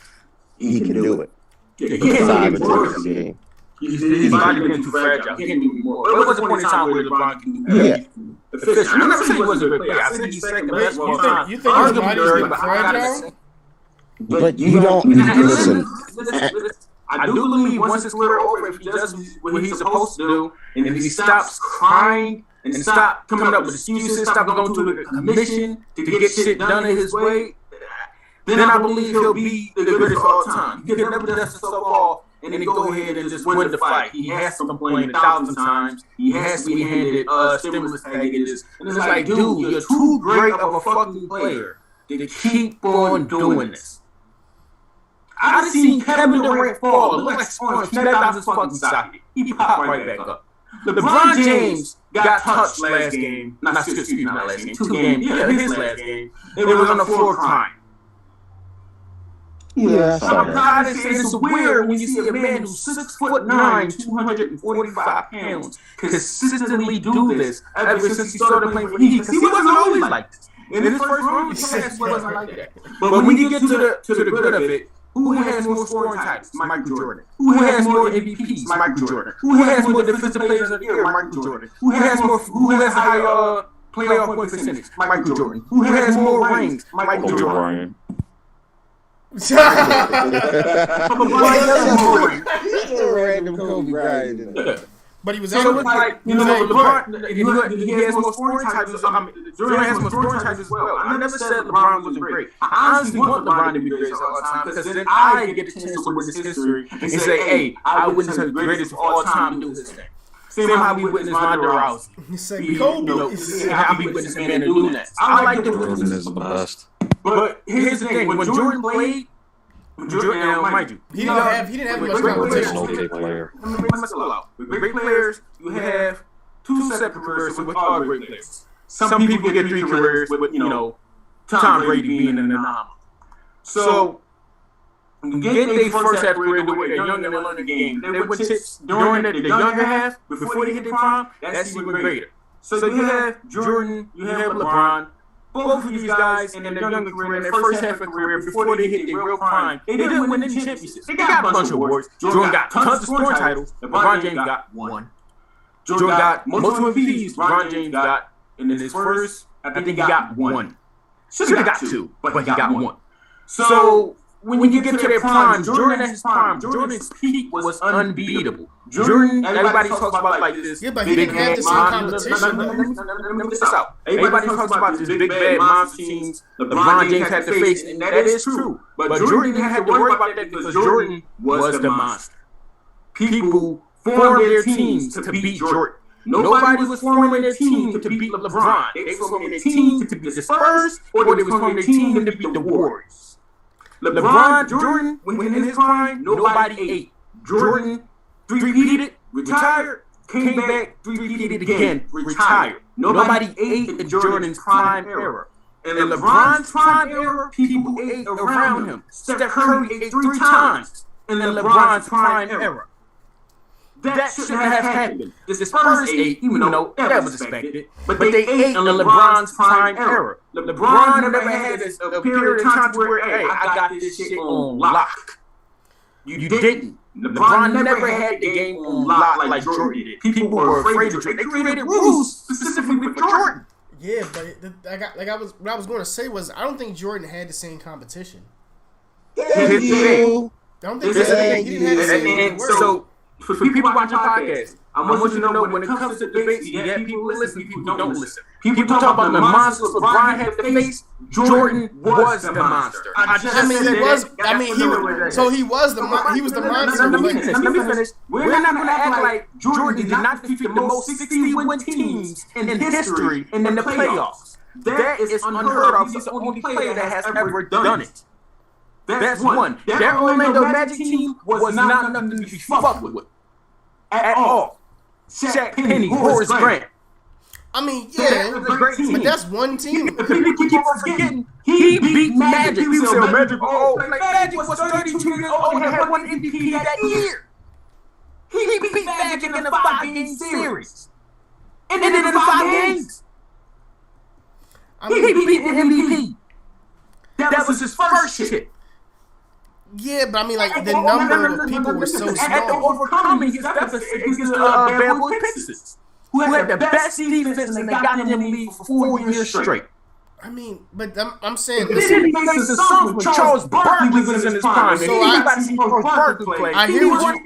he can do it. Yeah, he can't 5 do or more. 10 a game. His body been too fragile. He can't do more. But it was a point in time where LeBron can do everything. Efficient. I never said he wasn't a great player. I said he's second best of all time. You think his body's getting fragile? But you don't listen. I do believe once it's clear over, if he does what he's supposed to do, and if he stops crying and stop coming up with excuses, stop going to the commission to get shit done in his way, then I believe he'll be the greatest of all time. He could never dust himself off and then go ahead and just win the fight. He has to complain 1,000 times. He has to be handed stimulus packages. And it's like, dude, you're too great of a fucking player to keep on doing this. I've seen Kevin Durant fall, look like sponge, snap out his fucking socket. He popped right back up. LeBron James got touched last game. Not last game. 2 games. Yeah, his last game. They was on the floor crying. Yeah, I'm proud of saying it's weird when you see a man who's 6'9", 245 pounds, consistently do this ever since he started playing for the Heat. Because he wasn't always like this. In his first run, he wasn't like that. But when you get to the good of it, who has more scoring titles? Michael Jordan. Who has more MVPs? Michael Jordan. Who has more defensive players of the year? Michael Jordan. Who has higher playoff point percentage? Michael Jordan. Who has more rings? Michael Jordan. He's a random Kobe Bryant in there. But he was So able it's like, LeBron, he has more scoring titles. Jordan has more scoring titles as well. I never said LeBron wasn't great. I honestly want LeBron to be the greatest of all time because then I get a chance to witness history and say, hey, I witnessed the greatest of all time do his thing. Same how we witnessed Ronda Rousey. He said Kobe. How we witnessed a man do that. I like the Jordan witness. is the best. But here's the thing: when Jordan played, mind you, He didn't have much He's competition. an okay player. With great players, you have 2 separate careers with all great players. Some people get 3 careers with Tom Brady being an anomaly. So get they first half career the way they're young and they learn the game. They were tips during the younger half before they hit their prime. That's even greater. So you have Jordan, you have LeBron. Both of these guys in their younger career, in their first half of career, before they hit their real prime, they didn't win any championships. They got a bunch of awards. Jordan got tons of scoring titles. LeBron James got 1. Jordan got multiple MVPs. LeBron James got, in his first, I think he got 1. Should have got 2, but he got 1. So when you get to their prime, Jordan at his prime, Jordan's peak was unbeatable. Jordan, everybody talks about like this. Yeah, but he didn't have the same competition. Let me get this out. Everybody talks about this big bad monster teams LeBron James had to face, and that is true. But Jordan didn't have to worry about that because Jordan was the monster. People formed their teams to beat Jordan. Nobody was forming their team to beat LeBron. They were forming their team to beat the Spurs, or they were forming their team to beat the Warriors. Jordan, when in his prime, nobody ate. Jordan three-peated, retired, came back, three-peated again, retired. Nobody ate in Jordan's prime era. In LeBron's prime era, people ate around him. Steph Curry ate 3 times in LeBron's prime era. That shouldn't have happened. The Spurs ate, even though that was expected, but they ate in LeBron's prime era. LeBron never had a period of time where, hey, I got this shit on lock. You didn't. LeBron never had the game on lock like Jordan did. People were afraid of Jordan. They created rules specifically for Jordan. Yeah, but what I was going to say was I don't think Jordan had the same competition. Thank you. I don't think he didn't have the same. So for people watching podcasts, I want you to know when it comes to debates, you have people who listen, people who don't listen. People talk about the monsters LeBron had to face. Jordan was the monster. He was the monster. Let me finish. We're not going to act like Jordan did not defeat the most 60-win teams in history in the playoffs. That is unheard of. He's the only player that has ever done it. That's one. That Orlando Magic team was not nothing to be fucked with at all. Shaq Penny, Horace Grant. I mean, yeah, that was a great team. But that's one team. People keep on forgetting he He beat Magic. People say Magic was old. Like, Magic was 32 years old and had one MVP that year. He beat Magic in a 5-game series. And then in 5 games, he beat the MVP. That was his first shit. Yeah, but I mean, like, the number of people were so After small. overcoming his deficit against the Bad Boy Pistons, who had the best defense in the goddamn league for 4 years straight. I mean, but I'm saying, This is the Suns when Charles Barkley was in his prime. So Anybody see Charles Barkley play? I hear what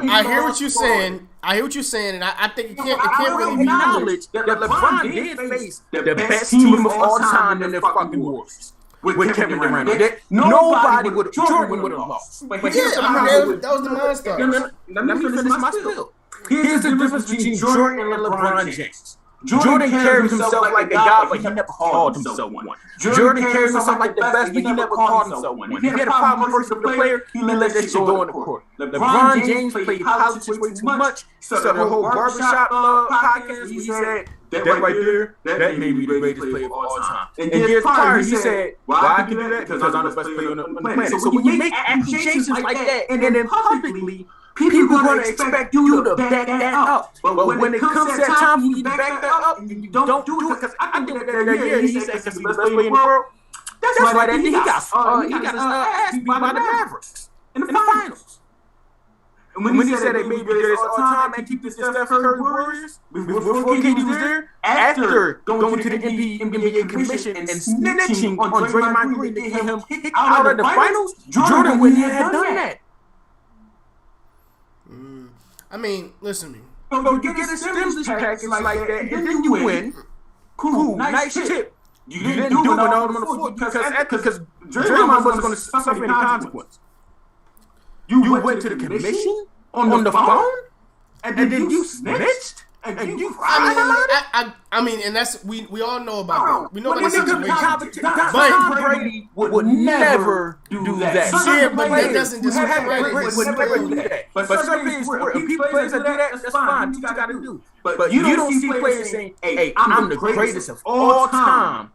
I hear what you're saying. I hear what you're saying, and I think it can't really be acknowledge that LeBron did face the best team of all time in their fucking Warriors with Kevin Durant. Nobody would Jordan would have lost. But here's the that was the monster. Let me finish my spill. Here's the difference between Jordan and LeBron James. Jordan carried himself like the god, but he never called himself one. Jordan carried himself like the best, but he never called himself one. If he had a problem versus the player, he let that shit go on the court. LeBron James played politics way too much. So the whole barbershop podcast, he said, that right there, that made me the greatest player of all time. And years prior, he said, why I can do that? Because I'm the best player on the planet. So when you make accusations like that, and then publicly, people are going to expect you to back that up. But when it comes to that time for you to back that up, and you don't do it, because I think that year he said he's the best player in the world. That's right. And he got his ass beat by the Mavericks in the finals. And when he said they made this all time and keep this Steph Curry Warriors, before KD was there, after going to the NBA Commission and snitching on Draymond Green to get him kicked out of the finals, Jordan wouldn't have done that. I mean, listen to me. So you get a stimulus package like that, and then you win. Cool, nice tip. You didn't do it on the floor because Draymond wasn't going to suffer any consequence. You went to the commission on the phone, and then you snitched, and you cried. I mean, and that's we all know about that. We know about the situation. Tom Brady would never do that. Yeah, but that doesn't just would never do that. But certain players that do that, that's fine. You got to do. But you don't see players saying, "Hey, I'm the greatest of all time."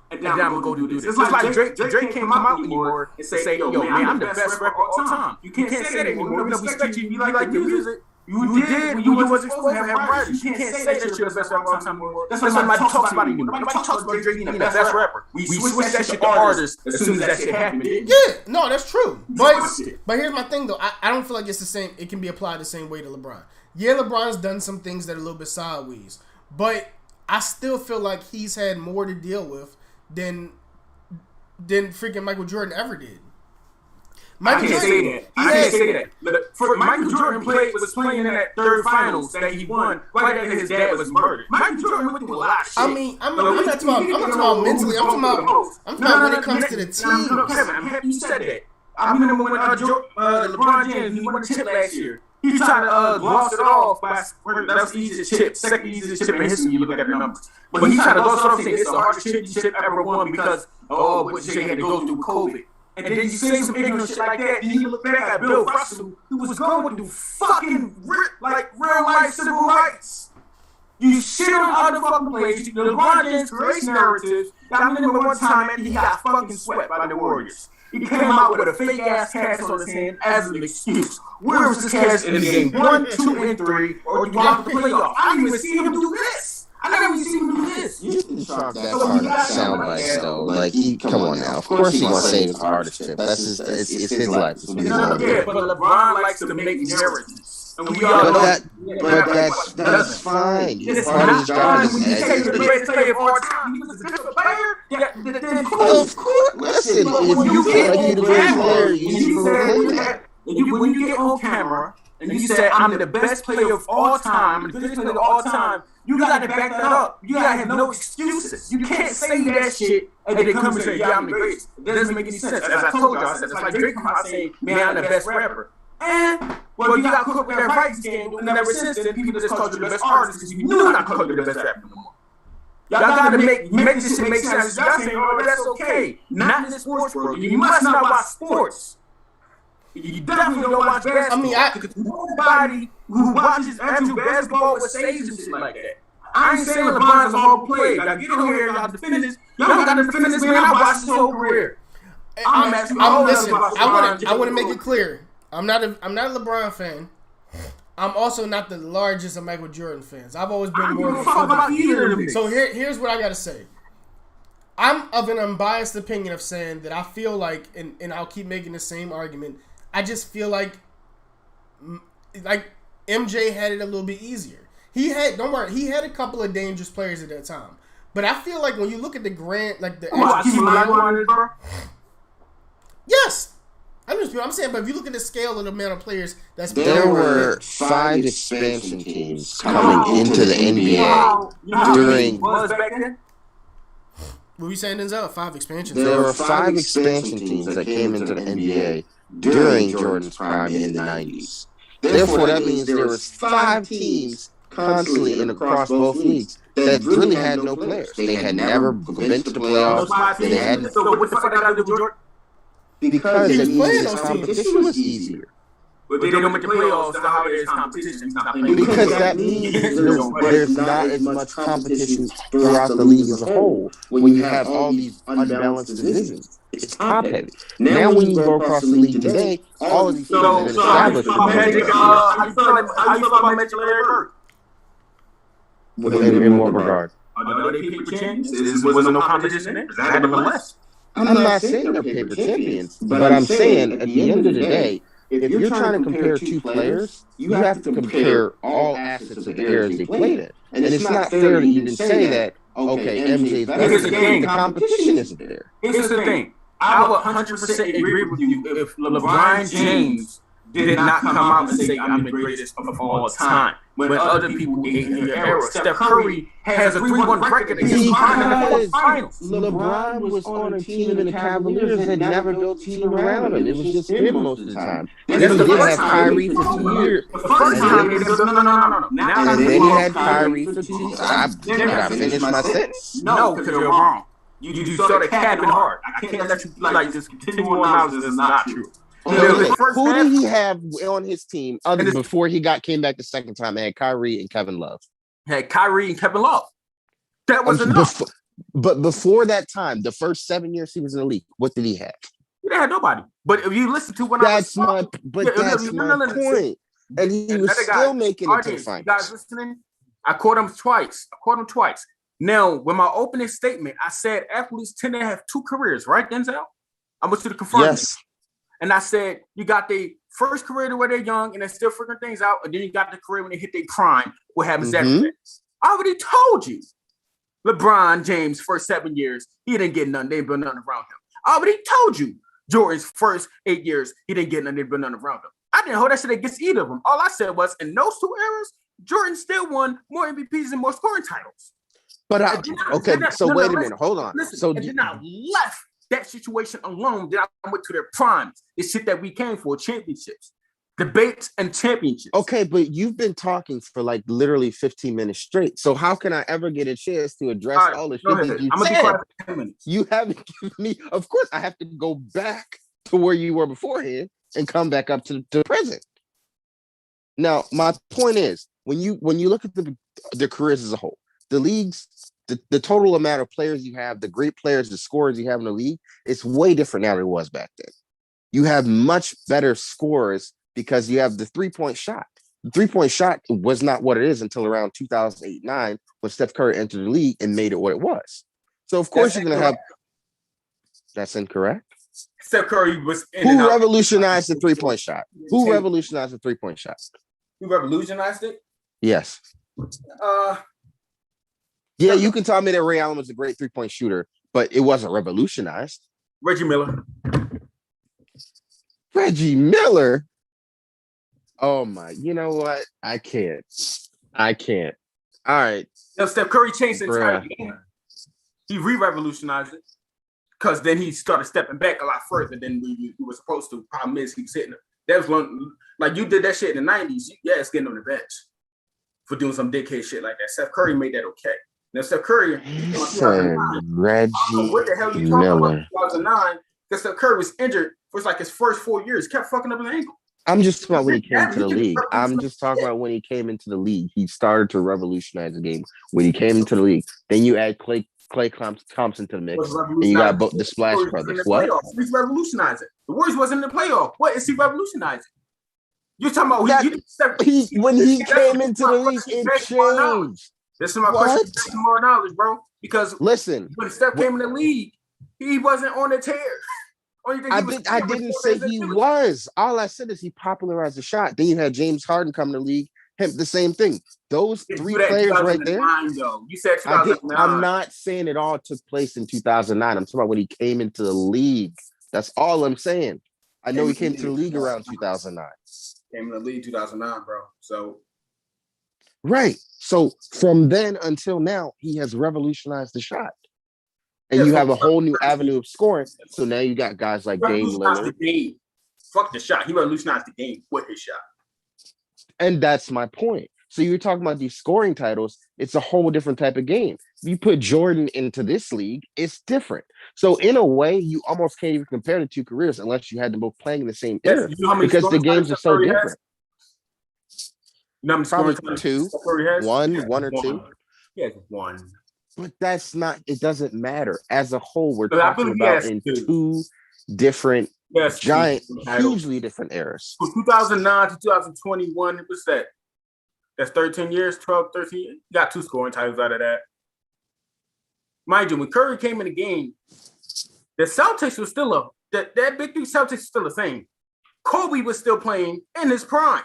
And then I'm gonna go do this. It's like Drake can't come out anymore and say, "Yo, man, I'm the best rapper of all time." You can't say that anymore. We respect you. You like your music. You did when you wasn't supposed to have writers. You can't say that you're the best rapper of all time anymore. That's why nobody talks about it anymore. Nobody talks about Drake being the best rapper. We switched that shit to artists as soon as that shit happened. Yeah, no, that's true. But here's my thing though. I don't feel like it's the same. It can be applied the same way to LeBron. Yeah, LeBron's done some things that are a little bit sideways, but I still feel like he's had more to deal with than freaking Michael Jordan ever did. I can't say that. Michael Jordan was playing in that third finals that he won right after his dad was murdered. Michael Jordan went through a lot of shit. I mean, I'm not talking about mentally. I'm talking about when it comes to the team. Kevin, I'm happy you said that. I remember when LeBron James, he won a chip last year. He tried to gloss it off by that was the easiest chip, second easiest chip in history. You look at the numbers, but he tried to gloss it off saying it's the hardest championship ever won because what Jay had to go through COVID. And then you say some ignorant shit like that, then you look back at Bill Russell, who was going through fucking real life civil rights. You shit on other fucking players. LeBron James creates narratives. I remember one time, man, he got fucking swept by the Warriors. He came out with a fake ass cast on his hand as an excuse. Where was this cast in the game 1, 2, and 3, or throughout the playoffs? I didn't even see him do this. I never even seen him do this. You can chalk that part of sound bites though. Like come on now. Of course he's gonna save his hardest trip. That's his. It's his life. It's what he's gonna do. But LeBron likes to make narratives. And we all know that's fine. It's not fine when you take the greatest player of all time. He was a good player. Of course. Listen, if you can't be the greatest player, when you get on camera and you say, I'm the best player of all time, the greatest player of all time, you got to back that up. You got to have no excuses. You can't say that shit and then come and say, yeah, I'm the greatest. It doesn't make any sense. As I told y'all, I said, it's like Drake come out saying, man, I'm the best rapper. And, well, you got caught with that rights scandal, and ever since then, people just called you the best artist because you knew not called you the best rapper no more. Y'all got to make this shit make sense. Y'all saying, oh, that's okay. Not in the sports world. You must not watch sports. You definitely don't watch basketball. I mean, because nobody who watches actual basketball would say some shit like that. I ain't saying LeBron's a whole play. Like, get on here, y'all defend this. Y'all got to defend this man. I watched his whole career. Listen, I want to make it clear. I'm not a LeBron fan. I'm also not the largest of Michael Jordan fans. I've always been more of a football. So here's what I gotta say. I'm of an unbiased opinion of saying that I feel like, and I'll keep making the same argument. I just feel like MJ had it a little bit easier. He had a couple of dangerous players at that time. But I feel like when you look at the yes. I'm saying, but if you look at the scale of the amount of players there were 5 expansion teams coming into the NBA during. What were you saying, Denzel? 5 expansion teams. There were 5 expansion teams that came into the NBA during Jordan's prime in the 90s. Therefore, that means there was 5 teams constantly in across both leagues that really had no players. They had never been to the playoffs. They hadn't. So what the fuck did I do with Jordan? Because it means the competition was easier. But they don't make the playoffs. So how there's competition? Because that means there's not as much competition throughout the league as a whole when you have all these unbalanced divisions. It's top heavy. Now when you go across the league today, all of these teams have been established. How you feel about Magic Larry Bird? In what regard? They paper champions. Wasn't no competition there. That had to be less. I'm not saying they're paper champions, but I'm saying at the end of the day, if you're trying to compare 2 players, you have to compare all assets of the eras they played in. And it's not fair to even say that, okay, MJ's better. The competition isn't there. Here's the thing. I would 100% agree with you if LeBron James did not come out and say, I'm the greatest of all time. When other people in your era, Steph Curry has a 3-1 record against LeBron in the finals. LeBron was on a team in the Cavaliers that never built a team around him. It was just him most of the time. And then he did have Kyrie for 2 years. The first time, no. And then he had Kyrie for 2 years. I finished my sentence. No, because you're wrong. You started capping hard. I can't let you just continue on now. This is not true. Who did he have on his team before he came back the second time? Had Kyrie and Kevin Love. Had Kyrie and Kevin Love. That was enough. But before that time, the first 7 years he was in the league, what did he have? He didn't have nobody. But if you listen to that's my point. And he was still making it to the finals. You guys listening? I caught him twice. Now, with my opening statement, I said athletes tend to have 2 careers, right, Denzel? I want you to confirm this. And I said, you got the first career where they're young and they're still figuring things out, and then you got the career when they hit their prime. What happens after that? I already told you. LeBron James' first 7 years, he didn't get nothing. They didn't build nothing around him. I already told you. Jordan's first 8 years, he didn't get nothing. They built nothing around him. I didn't hold that shit against either of them. All I said was, in those 2 eras, Jordan still won more MVPs and more scoring titles. But wait a minute. Hold on. Listen, so then I left that situation alone, then I went to their primes. It's shit that we came for, championships, debates, and championships. Okay, but you've been talking for like literally 15 minutes straight. So how can I ever get a chance to address all the shit that you said? I'm for 10 minutes. You haven't given me. Of course, I have to go back to where you were beforehand and come back up to present. Now, my point is, when you look at the careers as a whole, the leagues. The total amount of players you have, the great players, the scorers you have in the league, it's way different now than it was back then. You have much better scorers because you have the 3-point shot. The 3-point shot was not what it is until around 2008-9 when Steph Curry entered the league and made it what it was. So, of course, you're going to have... That's incorrect. Steph Curry was... Who revolutionized the 3-point shot? Who revolutionized the 3-point shot? Who revolutionized it? Yes. Yeah, you can tell me that Ray Allen was a great 3-point shooter, but it wasn't revolutionized. Reggie Miller. Reggie Miller? Oh, my. You know what? I can't. All right. Now, Steph Curry changed the entire game. He re-revolutionized it because then he started stepping back a lot further than we were supposed to. Problem is, he was hitting it. That was one, like you did that shit in the 90s. It's getting on the bench for doing some dickhead shit like that. Steph Curry made that okay. Now, Steph Curry, Reggie what the hell you talking Miller. about in 2009? Because Steph Curry was injured for like his first 4 years, kept fucking up his ankle. I'm just talking about when he came Yeah, into the he can league. I'm just talking about when he came into the league. He started to revolutionize the game when he came into the league. Then you add Clay Thompson to the mix, Was and you got revolutionizing. both the Splash Warriors Brothers. wasn't in the What? playoffs. He's revolutionizing. The Warriors wasn't in the playoff. What is he revolutionizing? You're talking about When he came into the league, it changed. This is my question of basketball knowledge, bro. Because Listen, when Steph came in the league, he wasn't on the tear. I didn't say he was. All I said is he popularized the shot. Then you had James Harden come in the league. Him, the same thing. Those three players right there. Though. You said 2009. I'm not saying it all took place in 2009. I'm talking about when he came into the league. That's all I'm saying. I know he came to the league around 2009. Came in the league 2009, bro. So right. So from then until now, he has revolutionized the shot. And you have a whole new avenue of scoring. So now you got guys like Dame Lillard. Fuck the shot. He revolutionized the game with his shot. And that's my point. So you're talking about these scoring titles. It's a whole different type of game. You put Jordan into this league, it's different. So in a way, you almost can't even compare the two careers unless you had them both playing in the same era, because the games are so different. Probably two, one or two. Yeah, one. But that's not, it doesn't matter. As a whole, we're talking about in two different, hugely different eras. From 2009 to 2021, what's that? That's 13 years, 12, 13 years. You got 2 scoring titles out of that. Mind you, when Curry came in the game, the Celtics was still that big three Celtics was still the same. Kobe was still playing in his prime.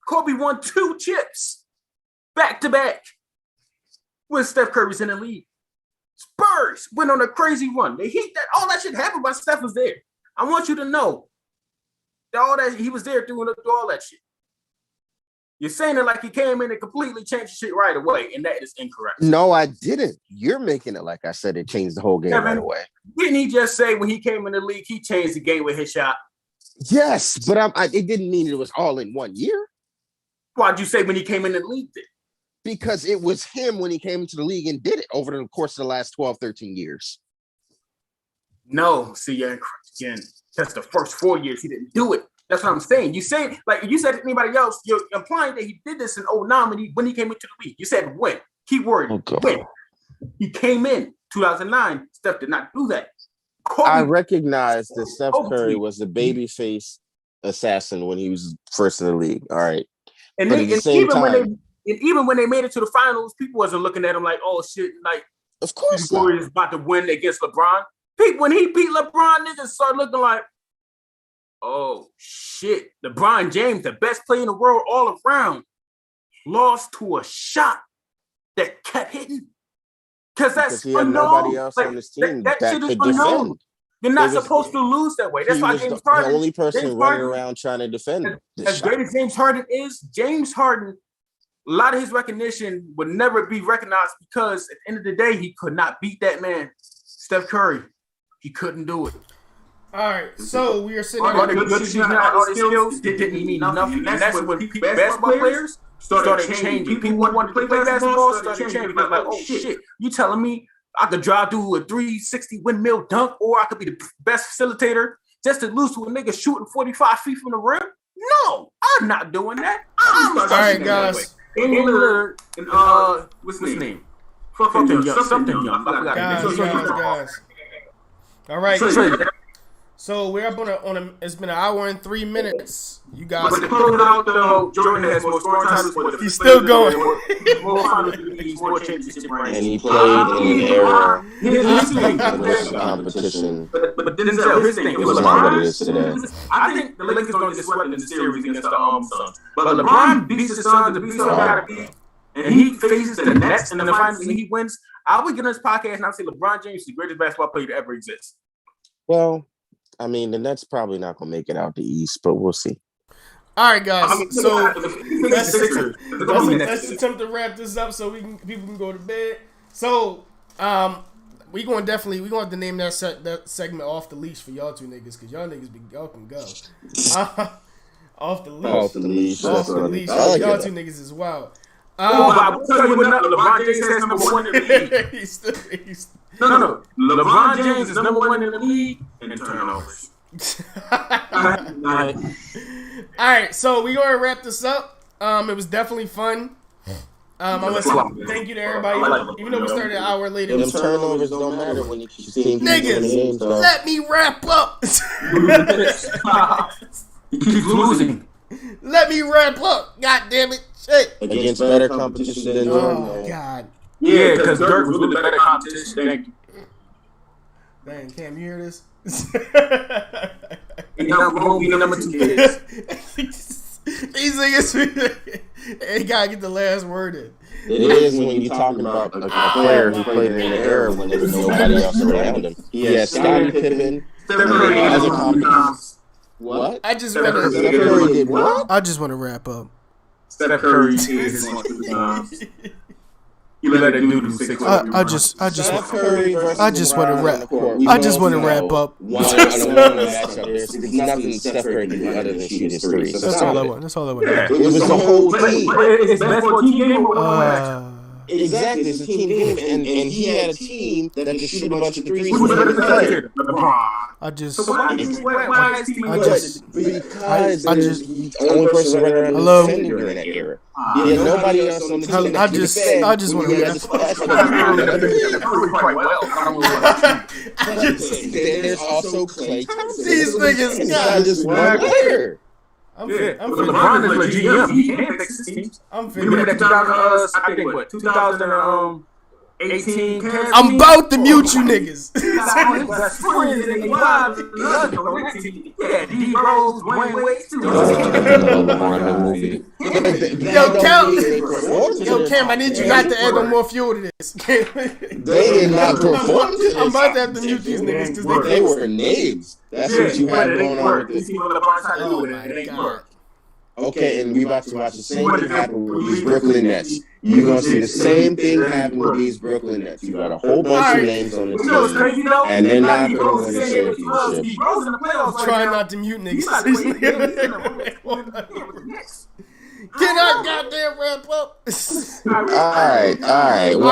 Kobe won 2 chips back to back when Steph Curry's in the league. Spurs went on a crazy run. They hit that all that shit happened, but Steph was there. I want you to know that all that he was there doing all that shit. You're saying it like he came in and completely changed the shit right away, and that is incorrect. No, I didn't. You're making it like I said it changed the whole game right away. Didn't he just say when he came in the league, he changed the game with his shot? Yes, but it didn't mean it was all in 1 year. Why'd you say when he came in the league then? Because it was him when he came into the league and did it over the course of the last 12, 13 years. No, see, yeah, again, that's the first 4 years he didn't do it. That's what I'm saying. You say, like you said to anybody else, you're implying that he did this in 2009 when he came into the league. You said when. Keyword, when. He came in 2009. Steph did not do that. I recognize that Steph Curry was the babyface assassin when he was first in the league. All right. And even when they made it to the finals, people wasn't looking at him like, oh shit, like of course the Warriors about to win against LeBron. When he beat LeBron, niggas started looking like, oh shit, LeBron James, the best player in the world all around, lost to a shot that kept hitting. Because he had nobody else on his team that shit is unknown. You're not supposed to lose that way. That's why James Harden, the only person running around trying to defend. As great as James Harden is, James Harden, a lot of his recognition would never be recognized because at the end of the day, he could not beat that man, Steph Curry. He couldn't do it. All right, so we are sitting all the good skills didn't mean nothing. And that's when basketball players started changing. People want to play basketball, started changing. Like, oh shit, you telling me I could drive through a 360 windmill dunk, or I could be the best facilitator just to lose to a nigga shooting 45 feet from the rim? No, I'm not doing that. All right, guys. What's his name? Something young. Guys. All right. So we're up on a. It's been an hour and 3 minutes. You guys. But to close it out, though, Jordan has more scoring titles. He's still going. And he played in an era of competition. But Denzel, his thing, it was not what it is today. I think the Lakers going to get swept in the series against the Suns. But LeBron beats the Suns. The Suns got to beat. And he faces the Nets in the finals and he wins. I would get on this podcast and I would say LeBron James is the greatest basketball player to ever exist. Well, I mean, the Nets probably not going to make it out the East, but we'll see. All right, guys. So let's attempt to wrap this up so people can go to bed. So we gonna have to name that segment Off the Leash for y'all two niggas, because y'all niggas y'all can go. Off the leash. Off the leash. Off the leash. Like y'all two niggas as well. I will tell you what LeBron James has number 1 in the league. No. LeBron James is number 1 in the league in turnovers. All right, so we gonna wrap this up. It was definitely fun. I want to thank you to everybody, even though we started an hour later. Them turnovers don't matter when you keep team Niggas, let me wrap up. You keep losing. Let me wrap up. God damn it. Shit. against better competition than Jordan. Oh, God. Yeah, because Dirk was with the better competition. Thank you. Dang, Cam, you hear this? He won't be number 2 kids. These niggas, they gotta get the last word in. It is when you're talking about a player who played in the era when there was nobody else around him. He had Scottie Pippen. What? I just Steph want Curry did what? I just want to wrap up. Steph Curry is his times. You let that dude do 6. I just want to wrap. I just want to wrap up. There's nothing Steph Curry can do other than shoot his threes. That's all I want. That's all I want. It was the whole team. It's best for a team game or one Exactly, it's a team game, and he had a team that could shoot a bunch of threes. I just Because there's the only person running around Hello? defending during that era. He had nobody else on the team. I just want to There's also Klay Thompson. These niggas, It's not just one player. I'm LeBron is like GM. He can't fix his teams. Remember that 2018 Cavs I'm about to mute you niggas. Yeah, D Rose, Dwayne Wade, Yo, Cam, I need you not to add no more fuel to this. They did not perform to this. I'm about to have to mute these niggas because They were names. That's what you had going on with this. Oh my God. Okay, and we about to watch the same thing happen with these Brooklyn Nets. You're going to see the same thing happen with these Brooklyn Nets. You got a whole bunch of names on the team, and they're not going to win the championship. Try not to mute niggas. Can I goddamn wrap up? All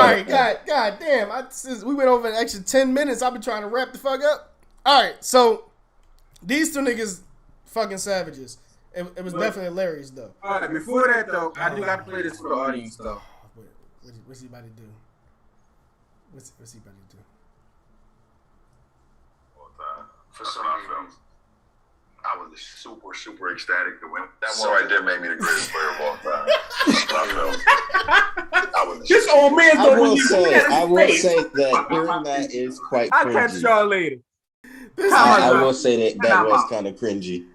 right. God damn. Since we went over an extra 10 minutes, I've been trying to wrap the fuck up. All right, so these two niggas fucking savages. It was definitely hilarious, though. All right, before that, though, I do got to play this for the audience, though. What's he about to do? What's he about to do? For some films, I was super ecstatic to win. That one right there made me the greatest player of all time. This old man, I will say that hearing that is quite cringy. I'll catch y'all later. I will say that was kind of cringy.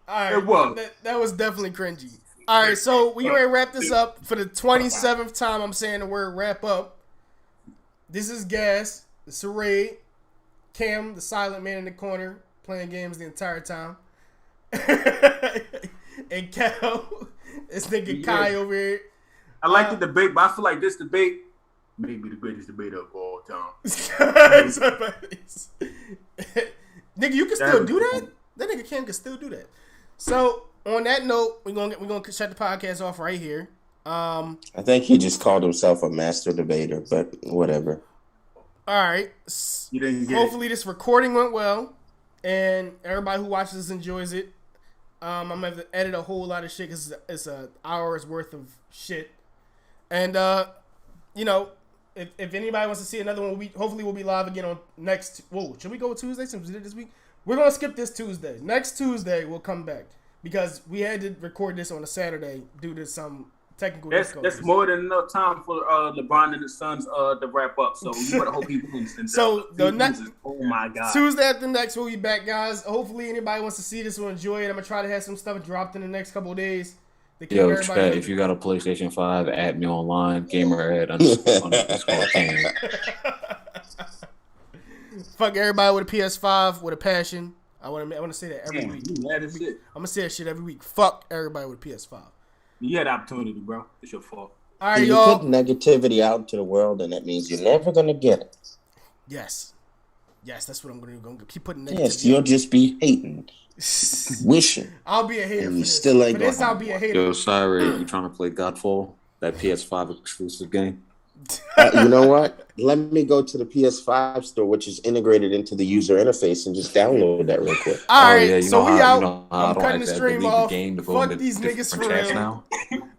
All right, It was. That was definitely cringy. All right, so we gonna wrap this up for the 27th time. I'm saying the word wrap up. This is Gas, the Saray, Cam, the silent man in the corner, playing games the entire time, and Cal, this nigga Kai over here. I like the debate, but I feel like this debate may be the greatest debate of all time. Nigga, you can still do that. That nigga Cam can still do that. So on that note, we're gonna shut the podcast off right here. I think he just called himself a master debater, but whatever. All right. You didn't get Hopefully this recording went well, and everybody who watches this enjoys it. I'm gonna have to edit a whole lot of shit because it's an hour's worth of shit. And if anybody wants to see another one, hopefully we'll be live again on next. Whoa, should we go Tuesday since we did it this week? We're gonna skip this Tuesday. Next Tuesday we'll come back because we had to record this on a Saturday due to some technical difficulties. That's more than enough time for LeBron and the Suns to wrap up. So you better hope he wins. So the next, oh my God, Tuesday after next we'll be back, guys. Hopefully anybody wants to see this will enjoy it. I'm gonna try to have some stuff dropped in the next couple of days. Yo, chat, if you got a PlayStation 5, add me online, gamerhead_. Fuck everybody with a PS5 with a passion. I want to say that every week. I'm gonna say that shit every week. Fuck everybody with a PS5. You had the opportunity, bro. It's your fault. All right, You y'all. put negativity out into the world, and that means you're never gonna get it. Yes, that's what I'm gonna do. I'm gonna keep putting negativity. Yes, you'll just be hating, wishing. I'll be a hater. And For you this. still ain't For this, gonna I'll be a hater. Yo, sorry, you trying to play Godfall? That PS5 exclusive game? You know what? Let me go to the PS5 store, which is integrated into the user interface, and just download that real quick. All right, yeah, so we out. I I'm don't cutting the actually stream delete off. the game to go Fuck into these niggas for different chats real. now.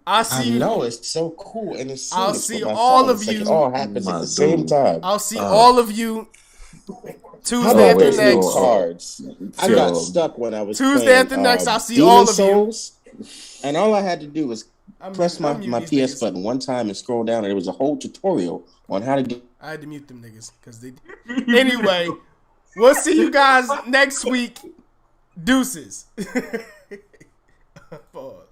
I'll I see you. know it's so cool and it's I'll seamless see with my all phone. of It's like you. it all happens at the same dude. time. I'll see all of you How Tuesday about after those new next. cards? I Phil, got stuck when I was Tuesday playing after next, I'll see Demon all of you. Souls, and all I had to do was I'm press my mute PS these niggas. button one time and scroll down, and it was a whole tutorial on how to get. I had to mute them niggas because they. Anyway, we'll see you guys next week. Deuces. Pause.